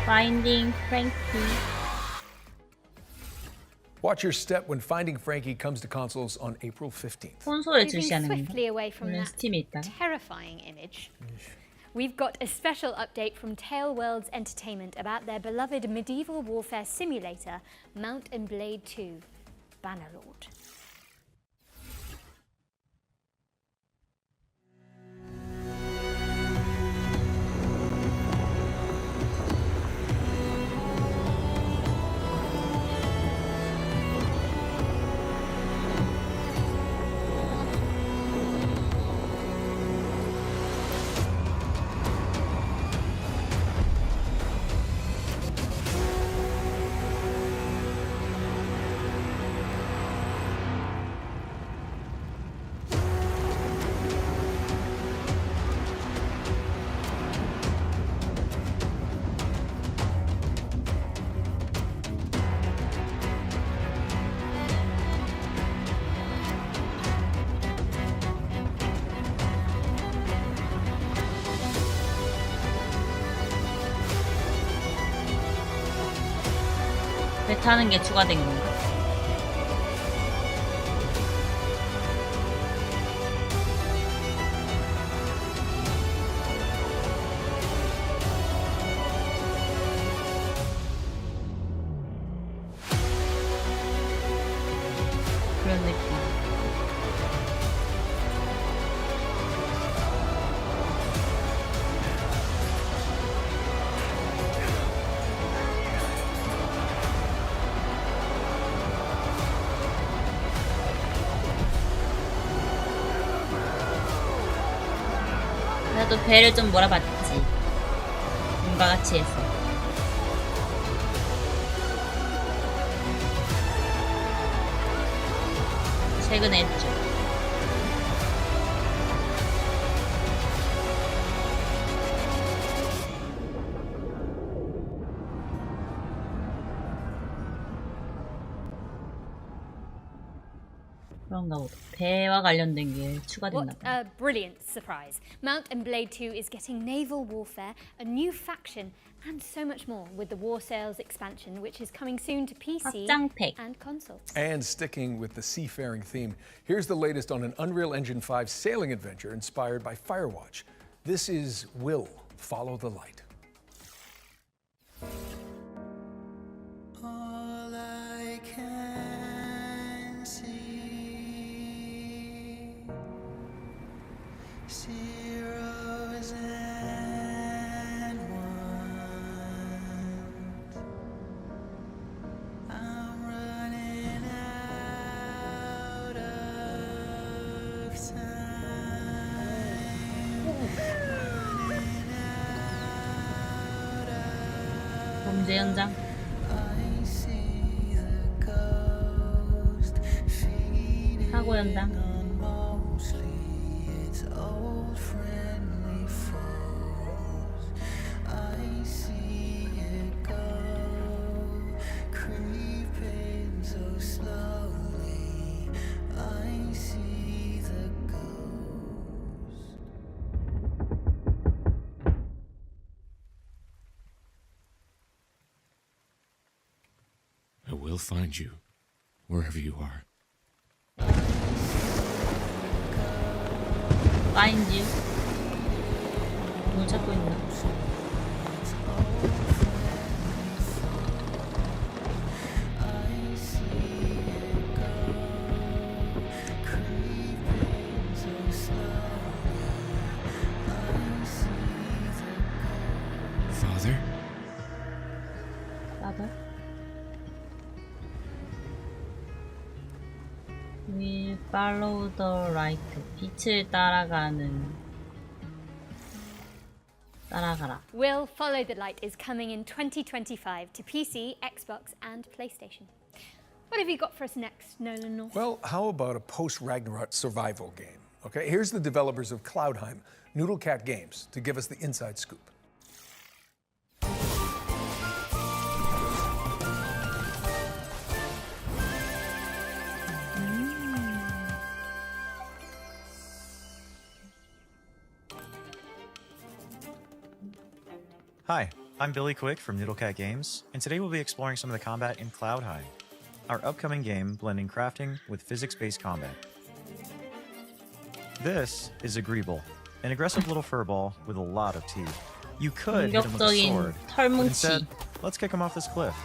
Finding Frankie. Watch your step when Finding Frankie comes to consoles on April 15th. 콘솔에 Moving 출시하는 swiftly away from 물론 that 스팀에 있다. terrifying image, we've got a special update from Tale Worlds Entertainment about their beloved medieval warfare simulator, Mount and Blade 2, Bannerlord. 배 타는 게 추가된 건가? 그런 느낌. 나도 배를 좀 몰아봤지. 뭔가 같이 해서. 최근에 했죠. 그런가 보다. 배와 관련된 게 추가됐나 What 봐. a brilliant surprise. Mount and Blade 2 is getting naval warfare, a new faction, and so much more with the War Sales expansion, which is coming soon to PC 확장팩. and consoles. And sticking with the seafaring theme, here's the latest on an Unreal Engine 5 sailing adventure inspired by Firewatch. This is Will Follow the Light. All I can see, zeros and ones. I'm running out of time. Running out of 범죄 현장. 사고 현장. I will find you, wherever you are. Find you. 뭘 찾고 있나? Follow the light. 빛을 따라가라. Will Follow the Light is coming in 2025 to PC, Xbox, and PlayStation. What have you got for us next, Nolan North? Well, how about a post-Ragnarok survival game? Okay, here's the developers of Cloudheim, Noodlecat Games, to give us the inside scoop. Hi, I'm Billy Quick from Noodlecat Games, and today we'll be exploring some of the combat in Cloudheim, our upcoming game blending crafting with physics-based combat. This is Agreeable, an aggressive little furball with a lot of teeth. You could hit him with a sword, but instead, let's kick him off this cliff.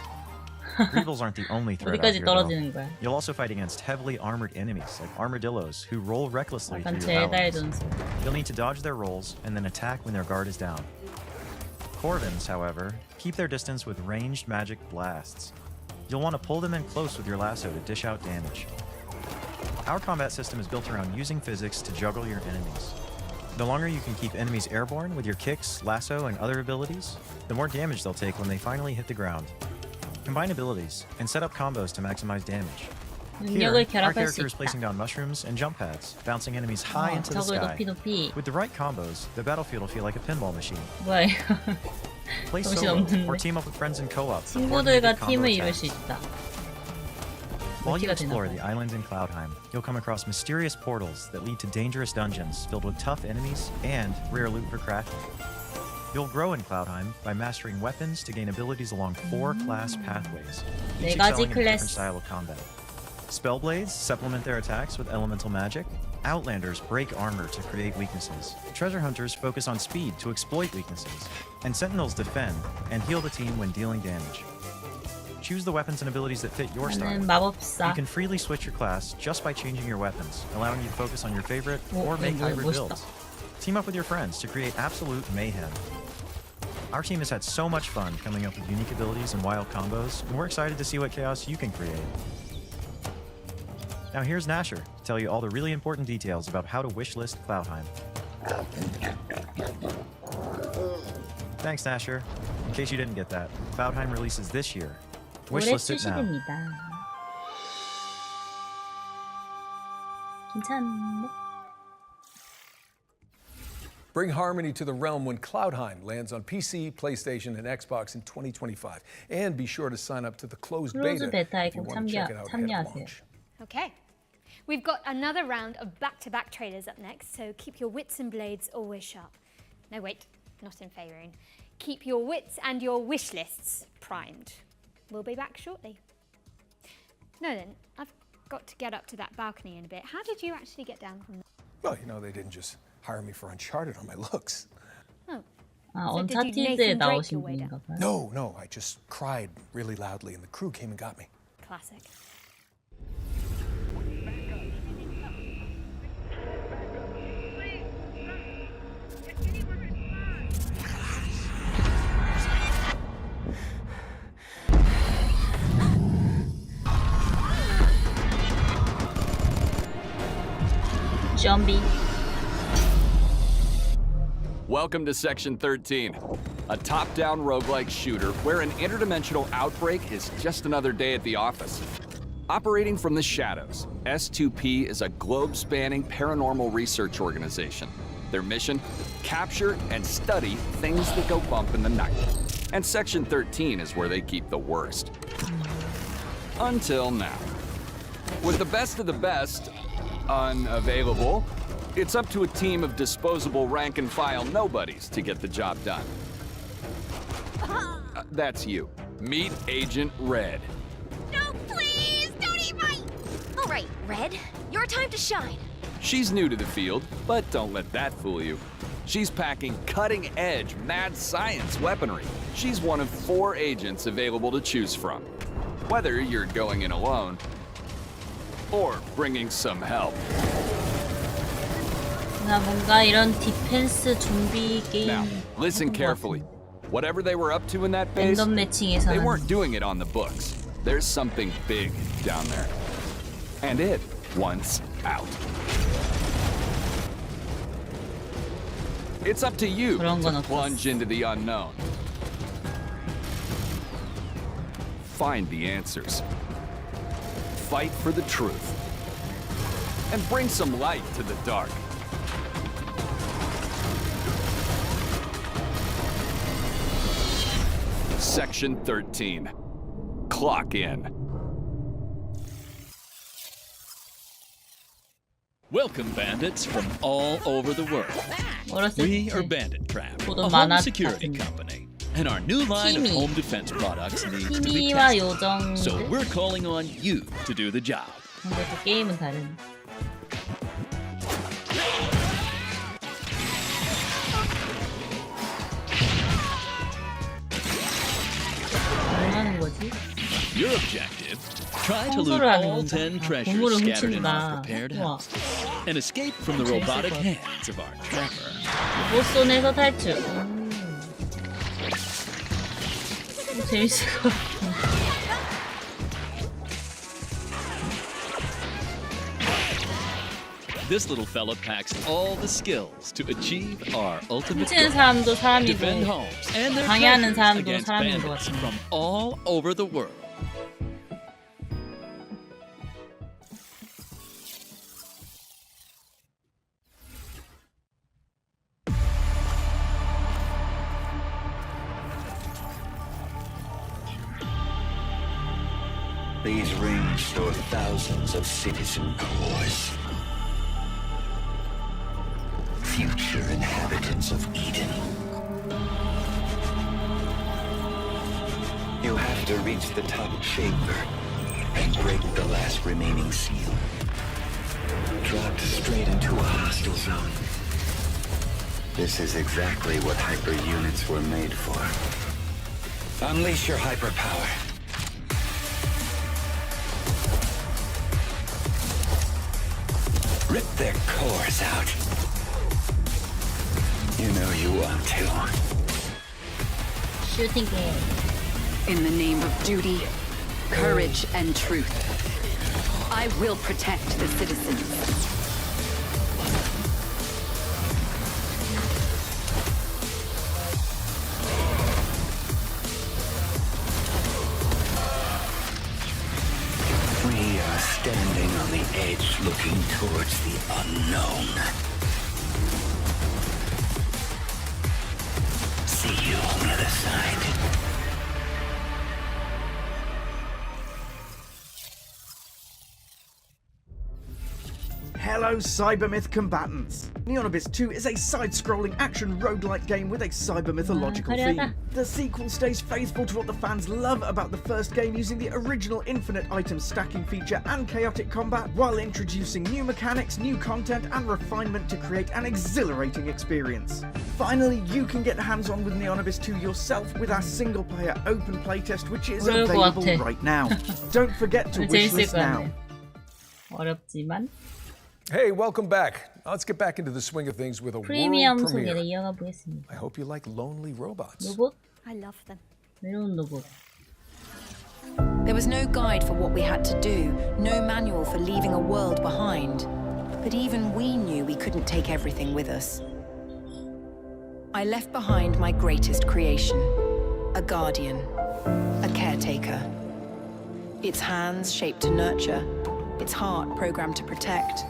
Agreeables aren't the only threat out here, though. You'll also fight against heavily armored enemies like armadillos who roll recklessly through your balance. You'll need to dodge their rolls and then attack when their guard is down. Corvins, however, keep their distance with ranged magic blasts. You'll want to pull them in close with your lasso to dish out damage. Our combat system is built around using physics to juggle your enemies. The longer you can keep enemies airborne with your kicks, lasso, and other abilities, the more damage they'll take when they finally hit the ground. Combine abilities and set up combos to maximize damage. Here, our character is placing down mushrooms and jump pads, bouncing enemies high into the sky. With the right combos, the battlefield will feel like a pinball machine. Play solo or team up with friends in co-op. While you explore the islands in Cloudheim, you'll come across mysterious portals that lead to dangerous dungeons filled with tough enemies and rare loot for crafting. You'll grow in Cloudheim by mastering weapons to gain abilities along 4 class pathways, each excelling in a different style of combat. Spellblades supplement their attacks with elemental magic. Outlanders break armor to create weaknesses. Treasure hunters focus on speed to exploit weaknesses. And sentinels defend and heal the team when dealing damage. Choose the weapons and abilities that fit your style. You can freely switch your class just by changing your weapons, allowing you to focus on your favorite or make hybrid builds. Team up with your friends to create absolute mayhem. Our team has had so much fun coming up with unique abilities and wild combos, and we're excited to see what chaos you can create. Now here's Nasher to tell you all the really important details about how to wishlist Cloudheim. Thanks, Nasher. In case you didn't get that, Cloudheim releases this year. Wishlist it now. Bring harmony to the realm when Cloudheim lands on PC, PlayStation, and Xbox in 2025. And be sure to sign up to the closed beta if you want to check it out ahead of launch. Okay. We've got another round of back-to-back trailers up next, so keep your wits and blades always sharp. No, wait, not in favouring. Keep your wits and your wish lists primed. We'll be back shortly. Nolan, I've got to get up to that balcony in a bit. How did you actually get down from there? Well, you know, they didn't just hire me for Uncharted on my looks. Oh. So did you Nathan Drake your way down? No, I just cried really loudly and the crew came and got me. Classic. Zombie. Welcome to Section 13, a top-down roguelike shooter where an interdimensional outbreak is just another day at the office. Operating from the shadows, S2P is a globe-spanning paranormal research organization. Their mission? Capture and study things that go bump in the night. And Section 13 is where they keep the worst. Until now. With the best of the best unavailable, it's up to a team of disposable rank-and-file nobodies to get the job done. That's you. Meet Agent Red. No, please! Don't eat my... All right, Red. Your time to shine. She's new to the field, but don't let that fool you. She's packing cutting-edge mad science weaponry. She's one of 4 agents available to choose from. Whether you're going in alone or bringing some help. 뭔가 이런 디펜스 좀비 게임. Now, listen carefully. Whatever they were up to in that base, they weren't doing it on the books. There's something big down there. And it, once, out. It's up to you to plunge into the unknown. Find the answers. Fight for the truth. And bring some light to the dark. Section 13. Clock in. Welcome, bandits from all over the world. We are Bandit Trap, a home security company, and our new line of home defense products needs to be tested. So we're calling on you to do the job. 근데 또 게임은 다른. 뭐 하는 거지? Your objective: try to loot all 10 treasures scattered in our prepared houses and escape from the robotic hands of our trapper. 보스존에서 탈출. 재밌을 것 같아. This little fella packs all the skills to achieve our ultimate 훔치는 사람도 사람이고 defend homes and their 방해하는 treasures 사람도 against 사람인 것 bandits 같은데. from all over the world. These rings store thousands of citizen cores. Future inhabitants of Eden. You have to reach the top chamber and break the last remaining seal. Dropped straight into a hostile zone. This is exactly what hyper units were made for. Unleash your hyperpower. Rip their cores out. You know you want to. Shooting game. In the name of duty, courage, and truth, I will protect the citizens. We are standing on the edge looking towards the unknown. See you on the other side. Hello, Cybermyth combatants! Neon Abyss 2 is a side-scrolling action roguelike game with a cyber-mythological theme. The sequel stays faithful to what the fans love about the first game, using the original infinite item stacking feature and chaotic combat, while introducing new mechanics, new content, and refinement to create an exhilarating experience. Finally, you can get hands-on with Neon Abyss 2 yourself with our single-player open playtest, which is available right now. Don't forget to wishlist now. 어렵지만 Hey, welcome back. Now let's get back into the swing of things with a world 프리미엄 소개를 premiere. 이어가 보겠습니다. I hope you like lonely robots. 로봇? I love them. 외로운 로봇. There was no guide for what we had to do, no manual for leaving a world behind. But even we knew we couldn't take everything with us. I left behind my greatest creation, a guardian, a caretaker. Its hands shaped to nurture, its heart programmed to protect.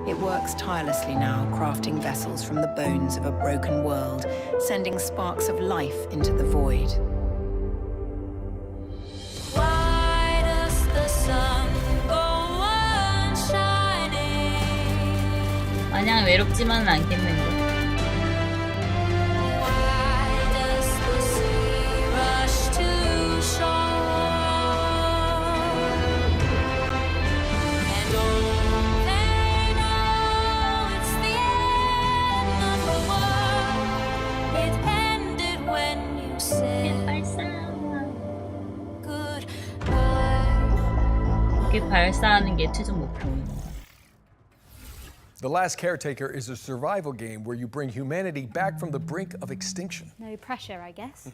It works tirelessly now, crafting vessels from the bones of a broken world, sending sparks of life into the void. Why does the sun go on shining? 마냥 외롭지만은 않겠는데. Why does the sea rush to shore? And oh, they know it's the end of the world. It ended when you said 이렇게 발사하는 게 최종 목표입니다. The Last Caretaker is a survival game where you bring humanity back from the brink of extinction. No pressure, I guess.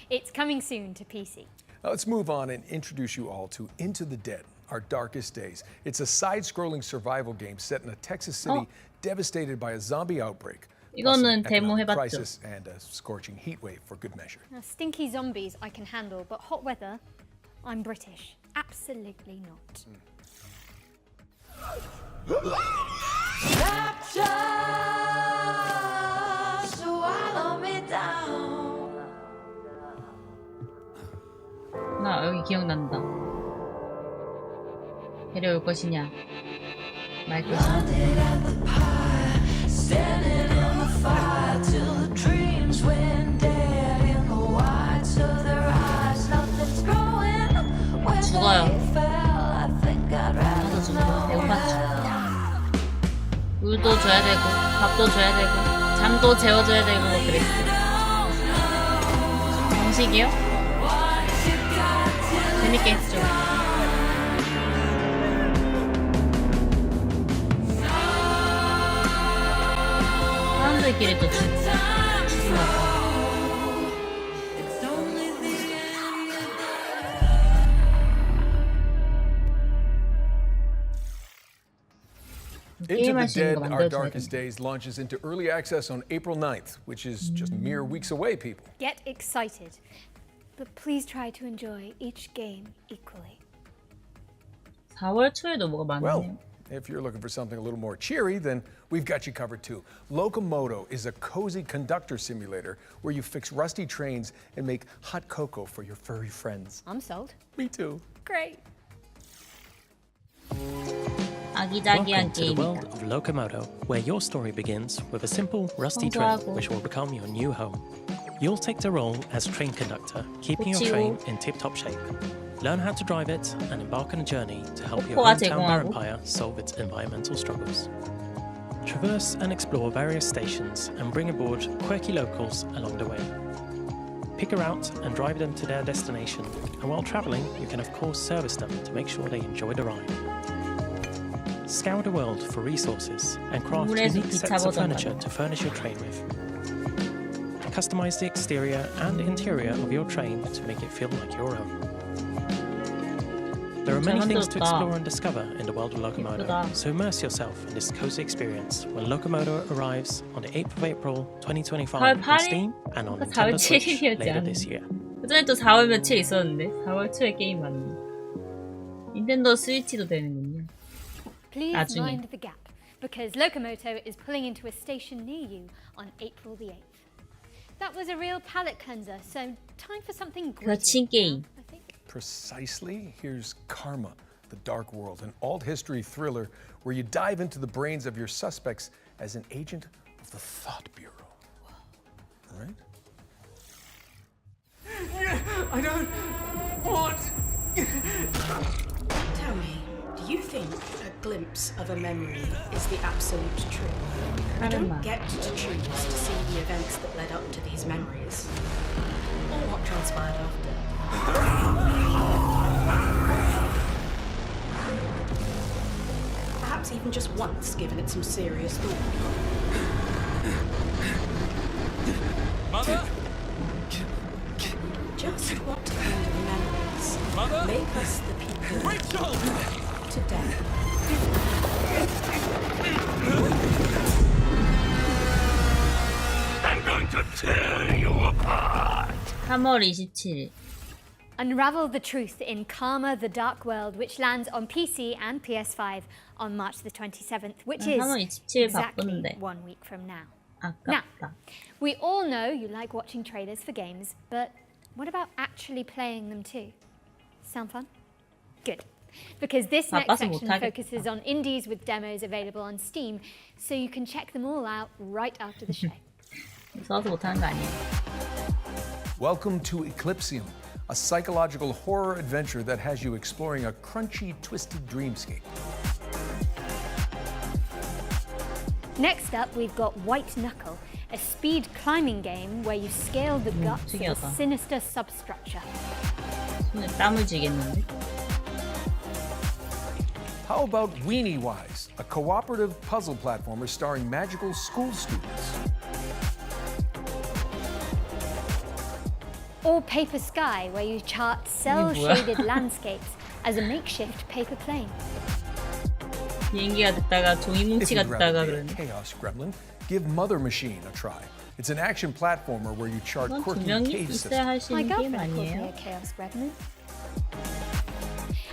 It's coming soon to PC. Now let's move on and introduce you all to Into the Dead, Our Darkest Days. It's a side-scrolling survival game set in a Texas city devastated by a zombie outbreak. 이거는 plus an 데모 economic 해봤죠. crisis and a scorching heat wave for good measure. Now, stinky zombies I can handle, but hot weather, I'm British. Absolutely not. 나 여기 기억난다. 데려올 것이냐 말 것이냐. 죽어요. 가서 죽어. 배고팠죠. 물도 줘야 되고 밥도 줘야 되고 잠도 재워줘야 되고 뭐 그랬어. 정식이요? 재밌게 했죠. 사람들끼리 또 죽으면 Into the Dead, Our Darkest Days launches into early access on April 9th, which is just mere weeks away, people. Get excited, but please try to enjoy each game equally. 4월 초에도 뭐가 많네요. Well, if you're looking for something a little more cheery, then we've got you covered too. Locomoto is a cozy conductor simulator where you fix rusty trains and make hot cocoa for your furry friends. I'm sold. Me too. Great. 아기자기한 Welcome to the 게임이다. world of Locomoto, where your story begins with a simple, rusty train 성공하고. which will become your new home. You'll take the role as train conductor, keeping your 고치고. train in tip-top shape. Learn how to drive it and embark on a journey to help your 폭포가 hometown 제공하고. Empire solve its environmental struggles. Traverse and explore various stations and bring aboard quirky locals along the way. Pick her out and drive them to their destination, and while travelling, you can of course service them to make sure they enjoy the ride. Scour the world for resources and craft 물에서 unique sets of 비타보던 furniture to furnish your train with. Customize the exterior and interior of your train to make it feel like your own. There are many things to explore and discover in the world of Locomoto, 예쁘다. so immerse yourself in this cozy experience when Locomoto arrives on the 8th of April 2025 on 8월 Steam and on 4월 Nintendo Switch 7일이었지 later 않나? this year. 그전에 또 4월 며칠 있었는데 4월 초에 게임 맞네. 닌텐도 스위치도 되는군요. Please 나중에. mind the gap, because Locomoto is pulling into a station near you on April the 8th. That was a real palate cleanser, so time for something 거친 gritty. 게임. Precisely. Here's Karma, The Dark World, an alt history thriller where you dive into the brains of your suspects as an agent of the Thought Bureau. All right? I don't want. Tell me, do you think a glimpse of a memory is the absolute truth? You don't get to choose to see the events that led up to these memories, or what transpired after. Perhaps even just once given it some serious thought. Mother? Just what kind of memories make us the people today? I'm going to tear you apart. 3월 27일. Unravel the truth in Karma, The Dark World, which lands on PC and PS5 on March the 27th, which is 3월 27일 exactly 바쁜데. 1 week from now. 아깝다. Now, we all know you like watching trailers for games, but what about actually playing them too? Sound fun? Good. Because this next 바빠서 section 못하겠다. focuses on indies with demos available on Steam, so you can check them all out right after the show. 써서 못하는 거 아니에요. Welcome to Eclipsium, a psychological horror adventure that has you exploring a crunchy, twisted dreamscape. Next up, we've got White Knuckle, a speed climbing game where you scale the guts of a 특이하다. sinister substructure. 손에 땀을 쥐겠는데? How about Weenie Wise, a cooperative puzzle platformer starring magical school students? Or Paper Sky, where you chart cell-shaded landscapes as a makeshift paper plane. 비행기가 됐다가 종이 If 뭉치가 you'd rather 됐다가 be a 그러네. Chaos Gremlin, give Mother Machine a try. It's an action platformer where you chart 이건 두 quirky 명이 cave 있어야 할 systems. 수 My 있는 게임 girlfriend calls me 아니에요? a chaos gremlin.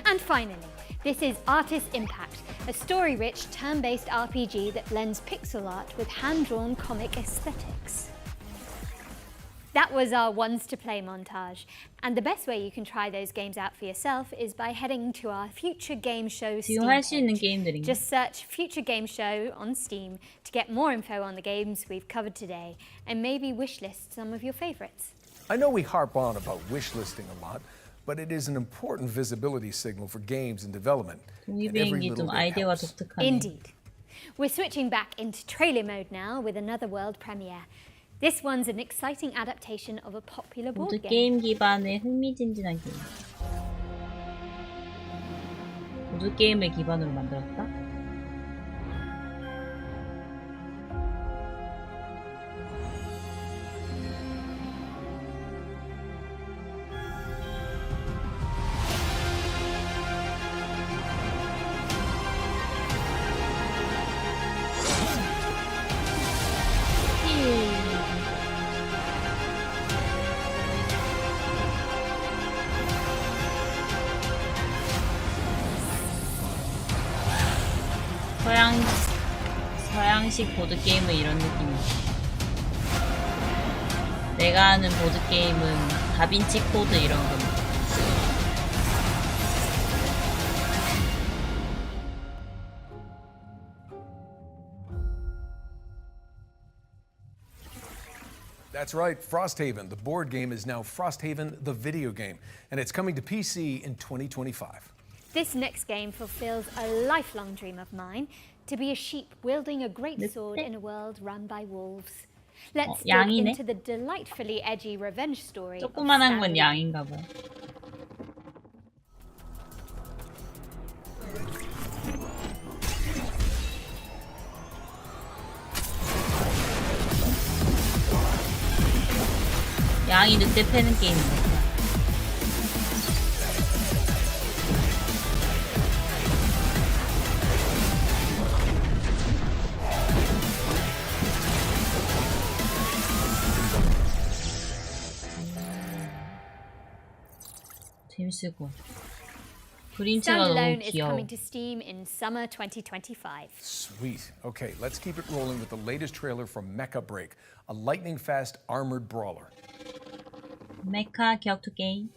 And finally, this is Artist Impact, a story-rich, turn-based RPG that blends pixel art with hand-drawn comic aesthetics. That was our ones to play montage, and the best way you can try those games out for yourself is by heading to our Future Game Show Steam 지금 할 수 있는 page. 게임들인가? Just search Future Game Show on Steam to get more info on the games we've covered today, and maybe wishlist some of your favorites. I know we harp on about wish listing a lot, but it is an important visibility signal for games in development. 종이 And every 비행기 좀 little bit 아이디어가 helps. 독특하네. Indeed. We're switching back into trailer mode now with another world premiere. This one's an exciting adaptation of a popular board 모두 game. 게임 기반의 흥미진진한 게임. 모두 게임을 기반으로 만들었다? 서양식 보드게임은 이런 느낌이야. 내가 아는 보드게임은 다빈치 코드 이런 거. That's right, Frosthaven, the board game, is now Frosthaven, the video game, and it's coming to PC in 2025. This next game fulfills a lifelong dream of mine, to be a sheep wielding a great sword in a world run by wolves. Let's dig 양이네? into the delightfully edgy revenge story of 조그만한 건 Stanley. 양인가 봐. 양이 늑대 패는 게임이네. 재밌을 것 같아. 그림체가 너무 Standalone is 귀여워. coming to Steam in summer 2025. Sweet. Okay, let's keep it rolling with the latest trailer from Mecha Break, a lightning-fast armored brawler. 메카 격투 게임.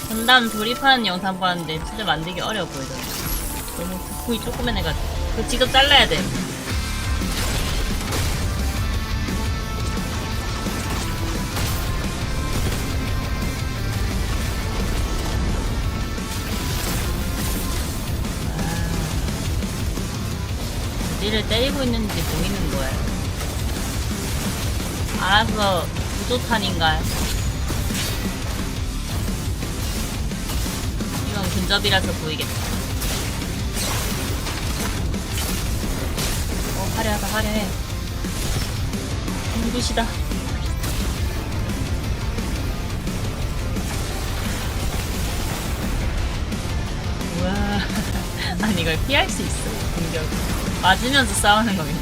건담 조립하는 영상 봤는데 진짜 만들기 어려워 보이더라고. 너무 부품이 조그만해가지고. 그거 직접 잘라야 돼. 어디를 때리고 있는지 보이는 거예요. 알아서 구조탄인가요? 이건 근접이라서 보이겠다. 화려하다, 화려해. 눈부시다. 우와. 아니, 이걸 피할 수 있어, 공격. 맞으면서 싸우는 거겠네.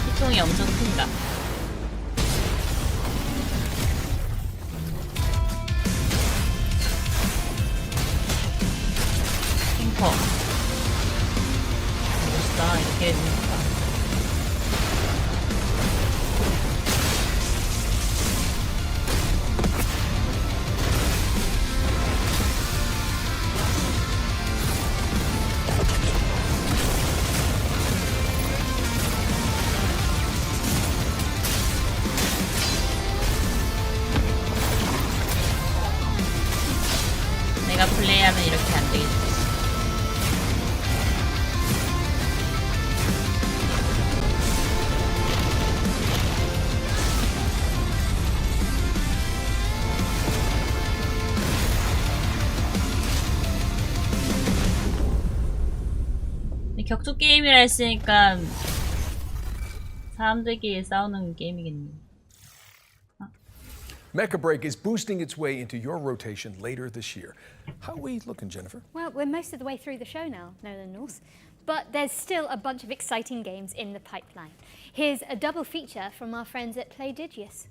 피통이 엄청 큰가? 탱커. 멋있다, 이렇게 해주니까. 격투 게임이라 했으니까 사람들끼리 싸우는 게임이겠네. Mecha Break is boosting its way into your rotation later this year. How are we looking, Jennifer? Well, we're most of the way through the show now, Nolan North. But there's still a bunch of exciting games in the pipeline. Here's a double feature from our friends at Playdigious.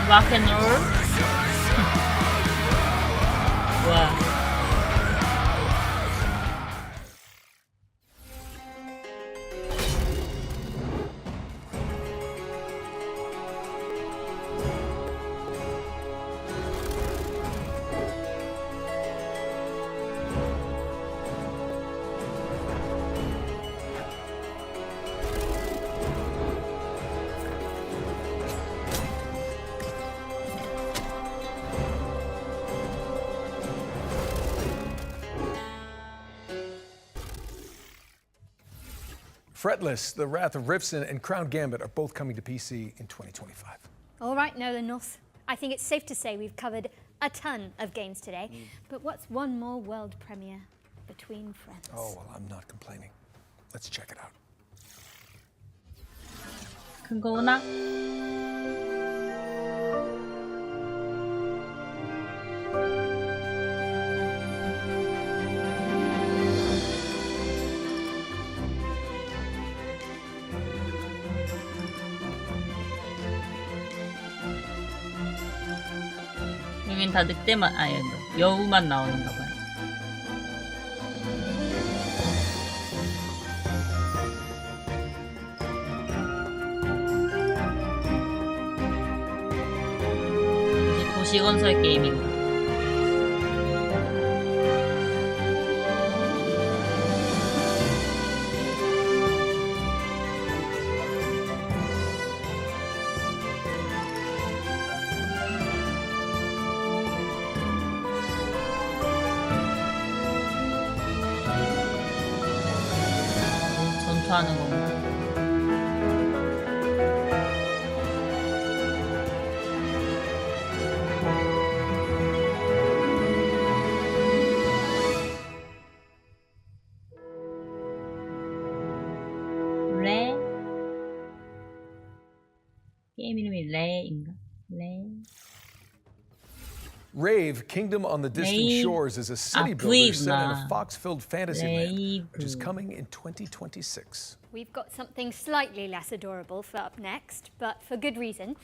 Rock and roll. 와. Fretless, The Wrath of Rifson, and Crown Gambit are both coming to PC in 2025. All right, Nolan North. I think it's safe to say we've covered a ton of games today. But what's one more world premiere between friends? Oh, well, I'm not complaining. Let's check it out. 큰 거 오나? 여긴 다 늑대만, 아니, 여우만 나오는가 봐요. 이제 도시 건설 게임인가. 하는 건가? 레? 게임 이름이 레인가? 레? Rave, Kingdom on the Distant Shores is a city builder set in a fox-filled fantasy land, which is coming in 2026. We've got something slightly less adorable for up next, but for good reason.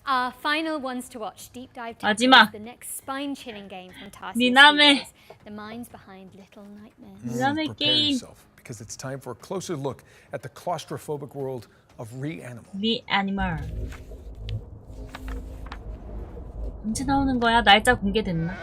Our final ones to watch, Deep Dive Tales, the next spine-chilling game from Tarsier Studios, the minds behind Little Nightmares. Prepare yourself, because it's time for a closer look at the claustrophobic world of Reanimal. Reanimal. 언제 나오는 거야? 날짜 공개됐나?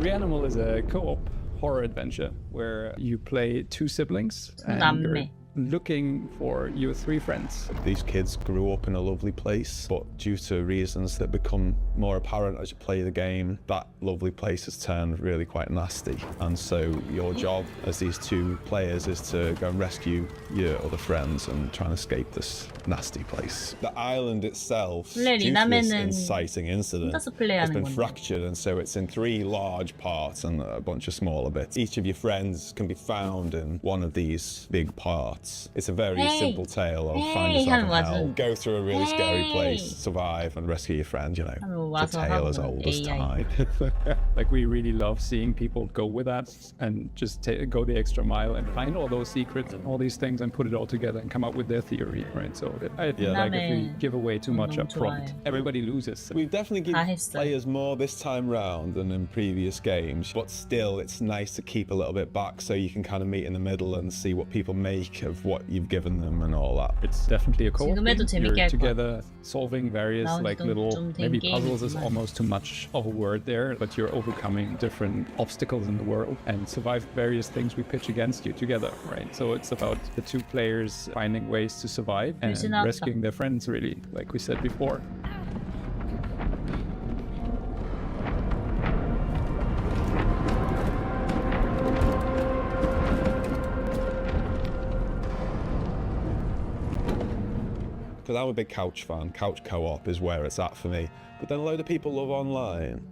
Reanimal is a co-op horror adventure where you play two siblings and you're looking for your three friends. These kids grew up in a lovely place, but due to reasons that become more apparent as you play the game, that lovely place has turned really quite nasty. And so your job as these two players is to go and rescue your other friends and try and escape this nasty place. The island itself, due to this inciting incident, has been fractured, and so it's in three large parts and a bunch of smaller bits. Each of your friends can be found in one of these big parts. It's a very simple tale of find yourself in hell, go through a really scary place, survive and rescue your friend, you know. It's a tale as old as time. Like, we really love seeing people go with that and just go the extra mile and find all those secrets and all these things and put it all together and come up with their theory, right? So I feel like if we give away too much up front, everybody loses. We've definitely given players more this time round than in previous games, but still it's nice to keep a little bit back so you can kind of meet in the middle and see what people make of of what you've given them and all that. It's definitely a co-op game. 지금에도 재밌게 You're 할 거야. together solving various 나온 지 like 좀 little, 된 maybe puzzles is 게임이지만. almost too much of a word there, but you're overcoming different obstacles in the world and survive various things we pitch against you together, right? So it's about the two players finding ways to survive and 불신하다. rescuing their friends, really, like we said before. Because I'm a big couch fan. Couch co-op is where it's at for me. But then a load of people love online.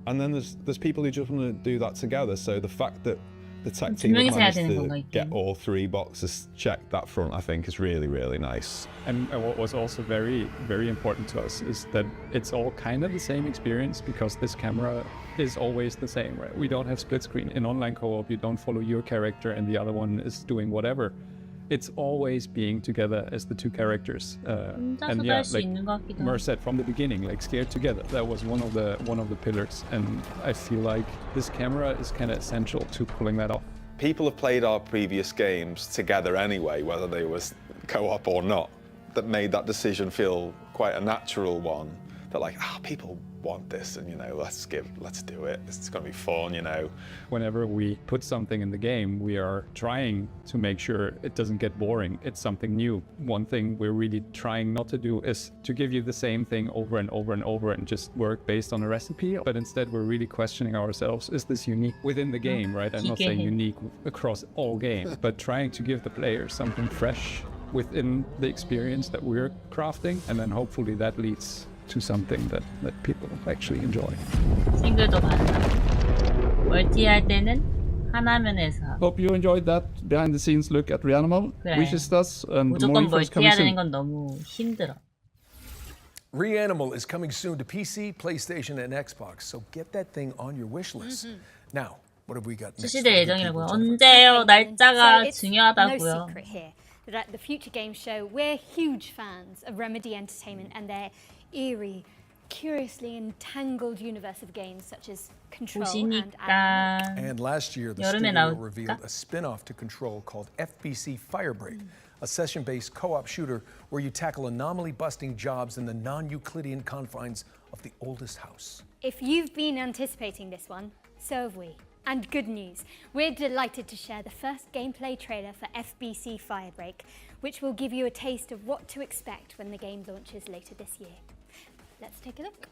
And then there's people who just want to do that together. So the fact that the tech team have managed to get all 3 boxes checked that front, I think is really, really nice. And what was also very, very important to us is that it's all kind of the same experience because this camera is always the same, right? We don't have split screen. In online co-op, you don't follow your character and the other one is doing whatever. It's always being together as the two characters. And yeah, like Mer said from the beginning, like scared together. That was one of the pillars. And I feel like this camera is kind of essential to pulling that off. People have played our previous games together anyway, whether they was co-op or not. That made that decision feel quite a natural one. That like, people want this, and let's do it. It's gonna be fun, Whenever we put something in the game, we are trying to make sure it doesn't get boring. It's something new. One thing we're really trying not to do is to give you the same thing over and over and over and just work based on a recipe. But instead, we're really questioning ourselves: is this unique within the game, right? I'm not saying unique across all games, but trying to give the player something fresh within the experience that we're crafting, and then hopefully that leads to something that people actually enjoy. 싱글도 가능하고 멀티할 때는 하나면에서 Hope you enjoyed that behind the scenes look at Reanimal. 그래. Wishes us and more 무조건 info is coming 멀티해야 되는 soon. 건 너무 힘들어. Reanimal is coming soon to PC, PlayStation, and Xbox, so get that thing on your wish list. Now, what have we got next? 출시될 예정이라고요. 언제요? 날짜가 No 중요하다고요. secret here that at the Future Games Show, we're huge fans of Remedy Entertainment and their eerie, curiously entangled universe of games such as Control and Alan. And last year, the 여름에 studio 나올까? revealed a spin-off to Control called FBC Firebreak, a session-based co-op shooter where you tackle anomaly-busting jobs in the non-Euclidean confines of the oldest house. If you've been anticipating this one, so have we. And good news, we're delighted to share the first gameplay trailer for FBC Firebreak, which will give you a taste of what to expect when the game launches later this year. Let's take a look.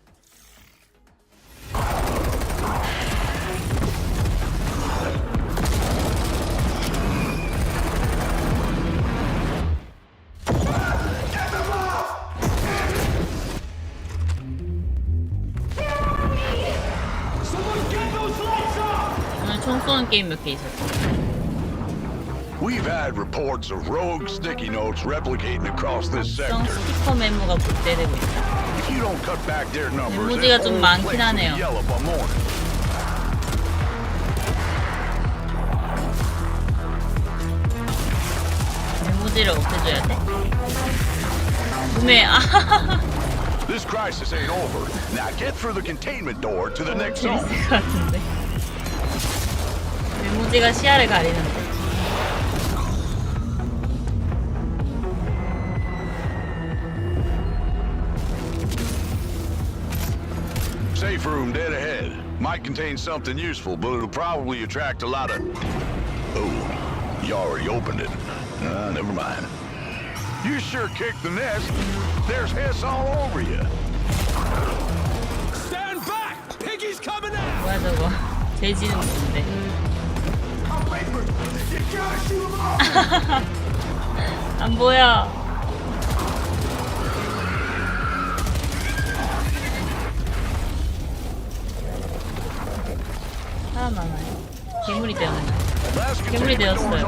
오늘 총 쏘는 게임 몇 개 있었어. We've had reports of rogue sticky notes replicating across this sector. 스티커 메모가 복제되고 있다. If you don't cut back their numbers, 메모지가 this 좀 whole 많긴 place will 하네요. be yellow by morning. 메모지를 없애줘야 돼? 구매. This crisis ain't over. Now get through the containment door to the next zone. 재밌을 것 같은데. 메모지가 시야를 가리는데. Safe room dead ahead. Might contain something useful, but it'll probably attract a lot of... Oh, you already opened it. Never mind. You sure kicked the nest. There's hiss all over you. Stand back! Piggy's coming out! 뭐야 저거? 돼지는 뭔데? 안 보여. 사람 많아요. 괴물이 되었나요? 괴물이 되었어요.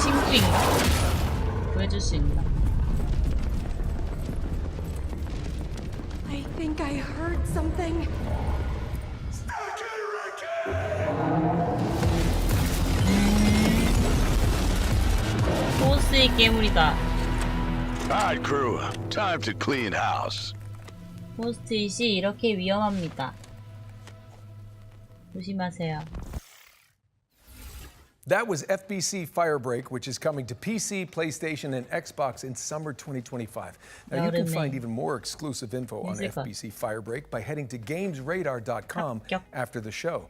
친구인가? 구해줄 수 있나? I think I heard something. 보스의 괴물이다. Alright, crew. Time to clean house. 포스트잇이 이렇게 위험합니다. 조심하세요. That was FBC Firebreak, which is coming to PC, PlayStation, and Xbox in summer 2025. Now, you can find even more exclusive info on FBC Firebreak by heading to gamesradar.com after the show.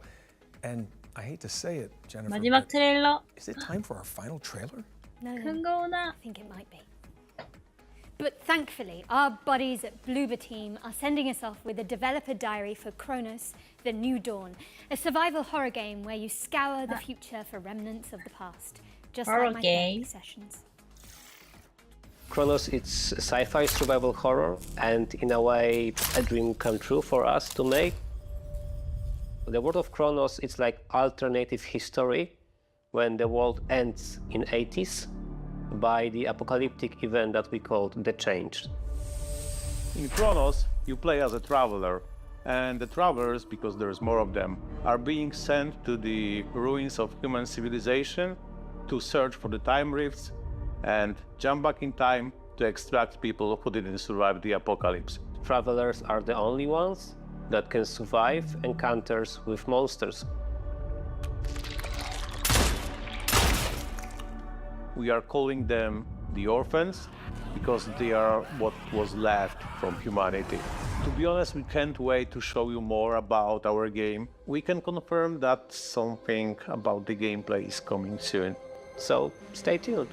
And I hate to say it, Jennifer, 마지막 트레일러. is it time for our final trailer? No, 큰 거 오나? I think it might be. But thankfully, our buddies at Bloober team are sending us off with a developer diary for Chronos, The New Dawn, a survival horror game where you scour the future for remnants of the past, just like my therapy sessions. Chronos, it's a sci-fi survival horror, and in a way, a dream come true for us to make. The world of Chronos, it's like alternative history when the world ends in 80s by the apocalyptic event that we called The Change. In Chronos, you play as a traveler, and the travelers, because there's more of them, are being sent to the ruins of human civilization to search for the time rifts and jump back in time to extract people who didn't survive the apocalypse. Travelers are the only ones that can survive encounters with monsters. We are calling them the orphans because they are what was left from humanity. To be honest, we can't wait to show you more about our game. We can confirm that something about the gameplay is coming soon. So stay tuned.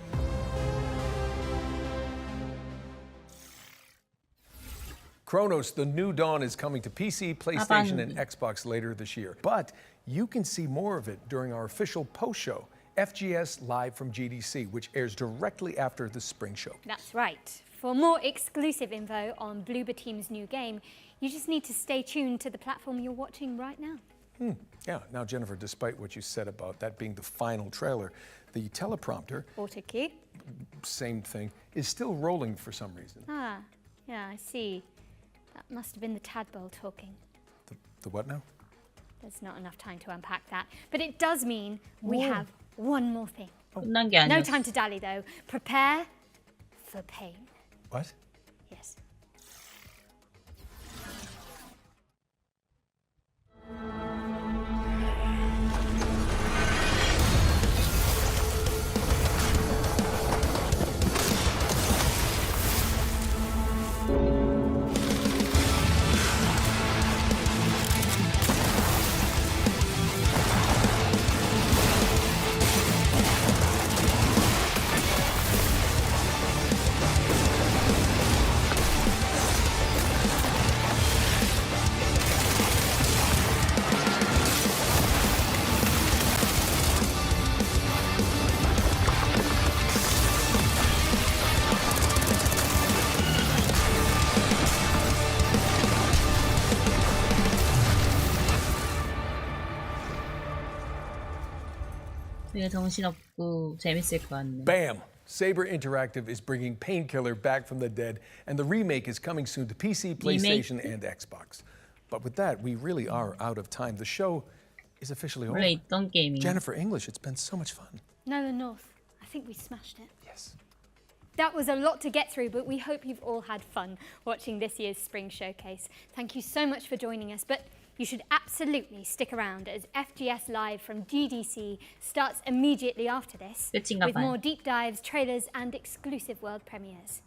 Chronos, The New Dawn is coming to PC, PlayStation, and Xbox later this year. But you can see more of it during our official post-show, FGS Live from GDC, which airs directly after the spring show. That's right. For more exclusive info on Bloober Team's new game, you just need to stay tuned to the platform you're watching right now. Yeah, now Jennifer, despite what you said about that being the final trailer, the teleprompter, Auto cue. same thing, is still rolling for some reason. Ah, yeah, I see. That must have been the tadpole talking. The what now? There's not enough time to unpack that. But it does mean we have one more thing. 끝난 게 No 아니었어. time to dally though. Prepare for pain. What? Yes. 되게 정신없고 재밌을 것 같네. Bam! Saber Interactive is bringing Painkiller back from the dead, and the remake is coming soon to PC, PlayStation, and Xbox. But with that, we really are out of time. The show is officially over. 원래 있던 게임이. Jennifer English, it's been so much fun. Nolan North, I think we smashed it. Yes. That was a lot to get through, but we hope you've all had fun watching this year's Spring Showcase. Thank you so much for joining us, but you should absolutely stick around as FGS Live from GDC starts immediately after this with more deep dives, trailers, and exclusive world premieres.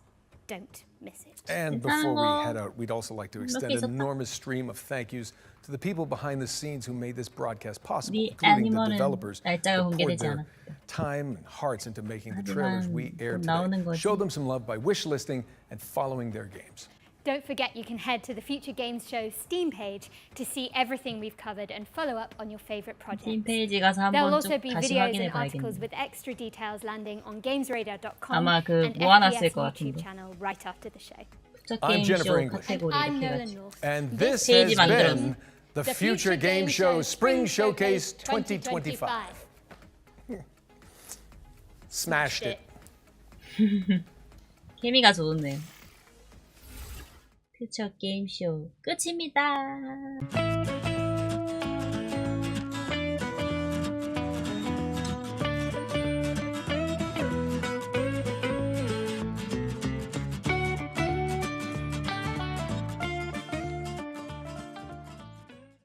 Don't miss it. And before we head out, we'd also like to extend an enormous stream of thank yous to the people behind the scenes who made this broadcast possible, including the developers who poured their time and hearts into making the trailers we air today. Show them some love by wish listing and following their games. Don't forget you can head to the Future Games Show Steam page to see everything we've covered and follow up on your favourite projects. Steam 페이지 가서 한번 There'll 좀 also be 다시 videos 확인해 and articles 봐야겠네. with extra details landing on gamesradar.com 아마 그 and 모아놨을 FBS 것 YouTube 같은데. channel right after the show. I'm Jennifer English. And I'm Nolan North. And this has been the Future Game Show Spring Showcase 2025. Smashed it. 케미가 좋네. 퓨처 게임쇼 끝입니다.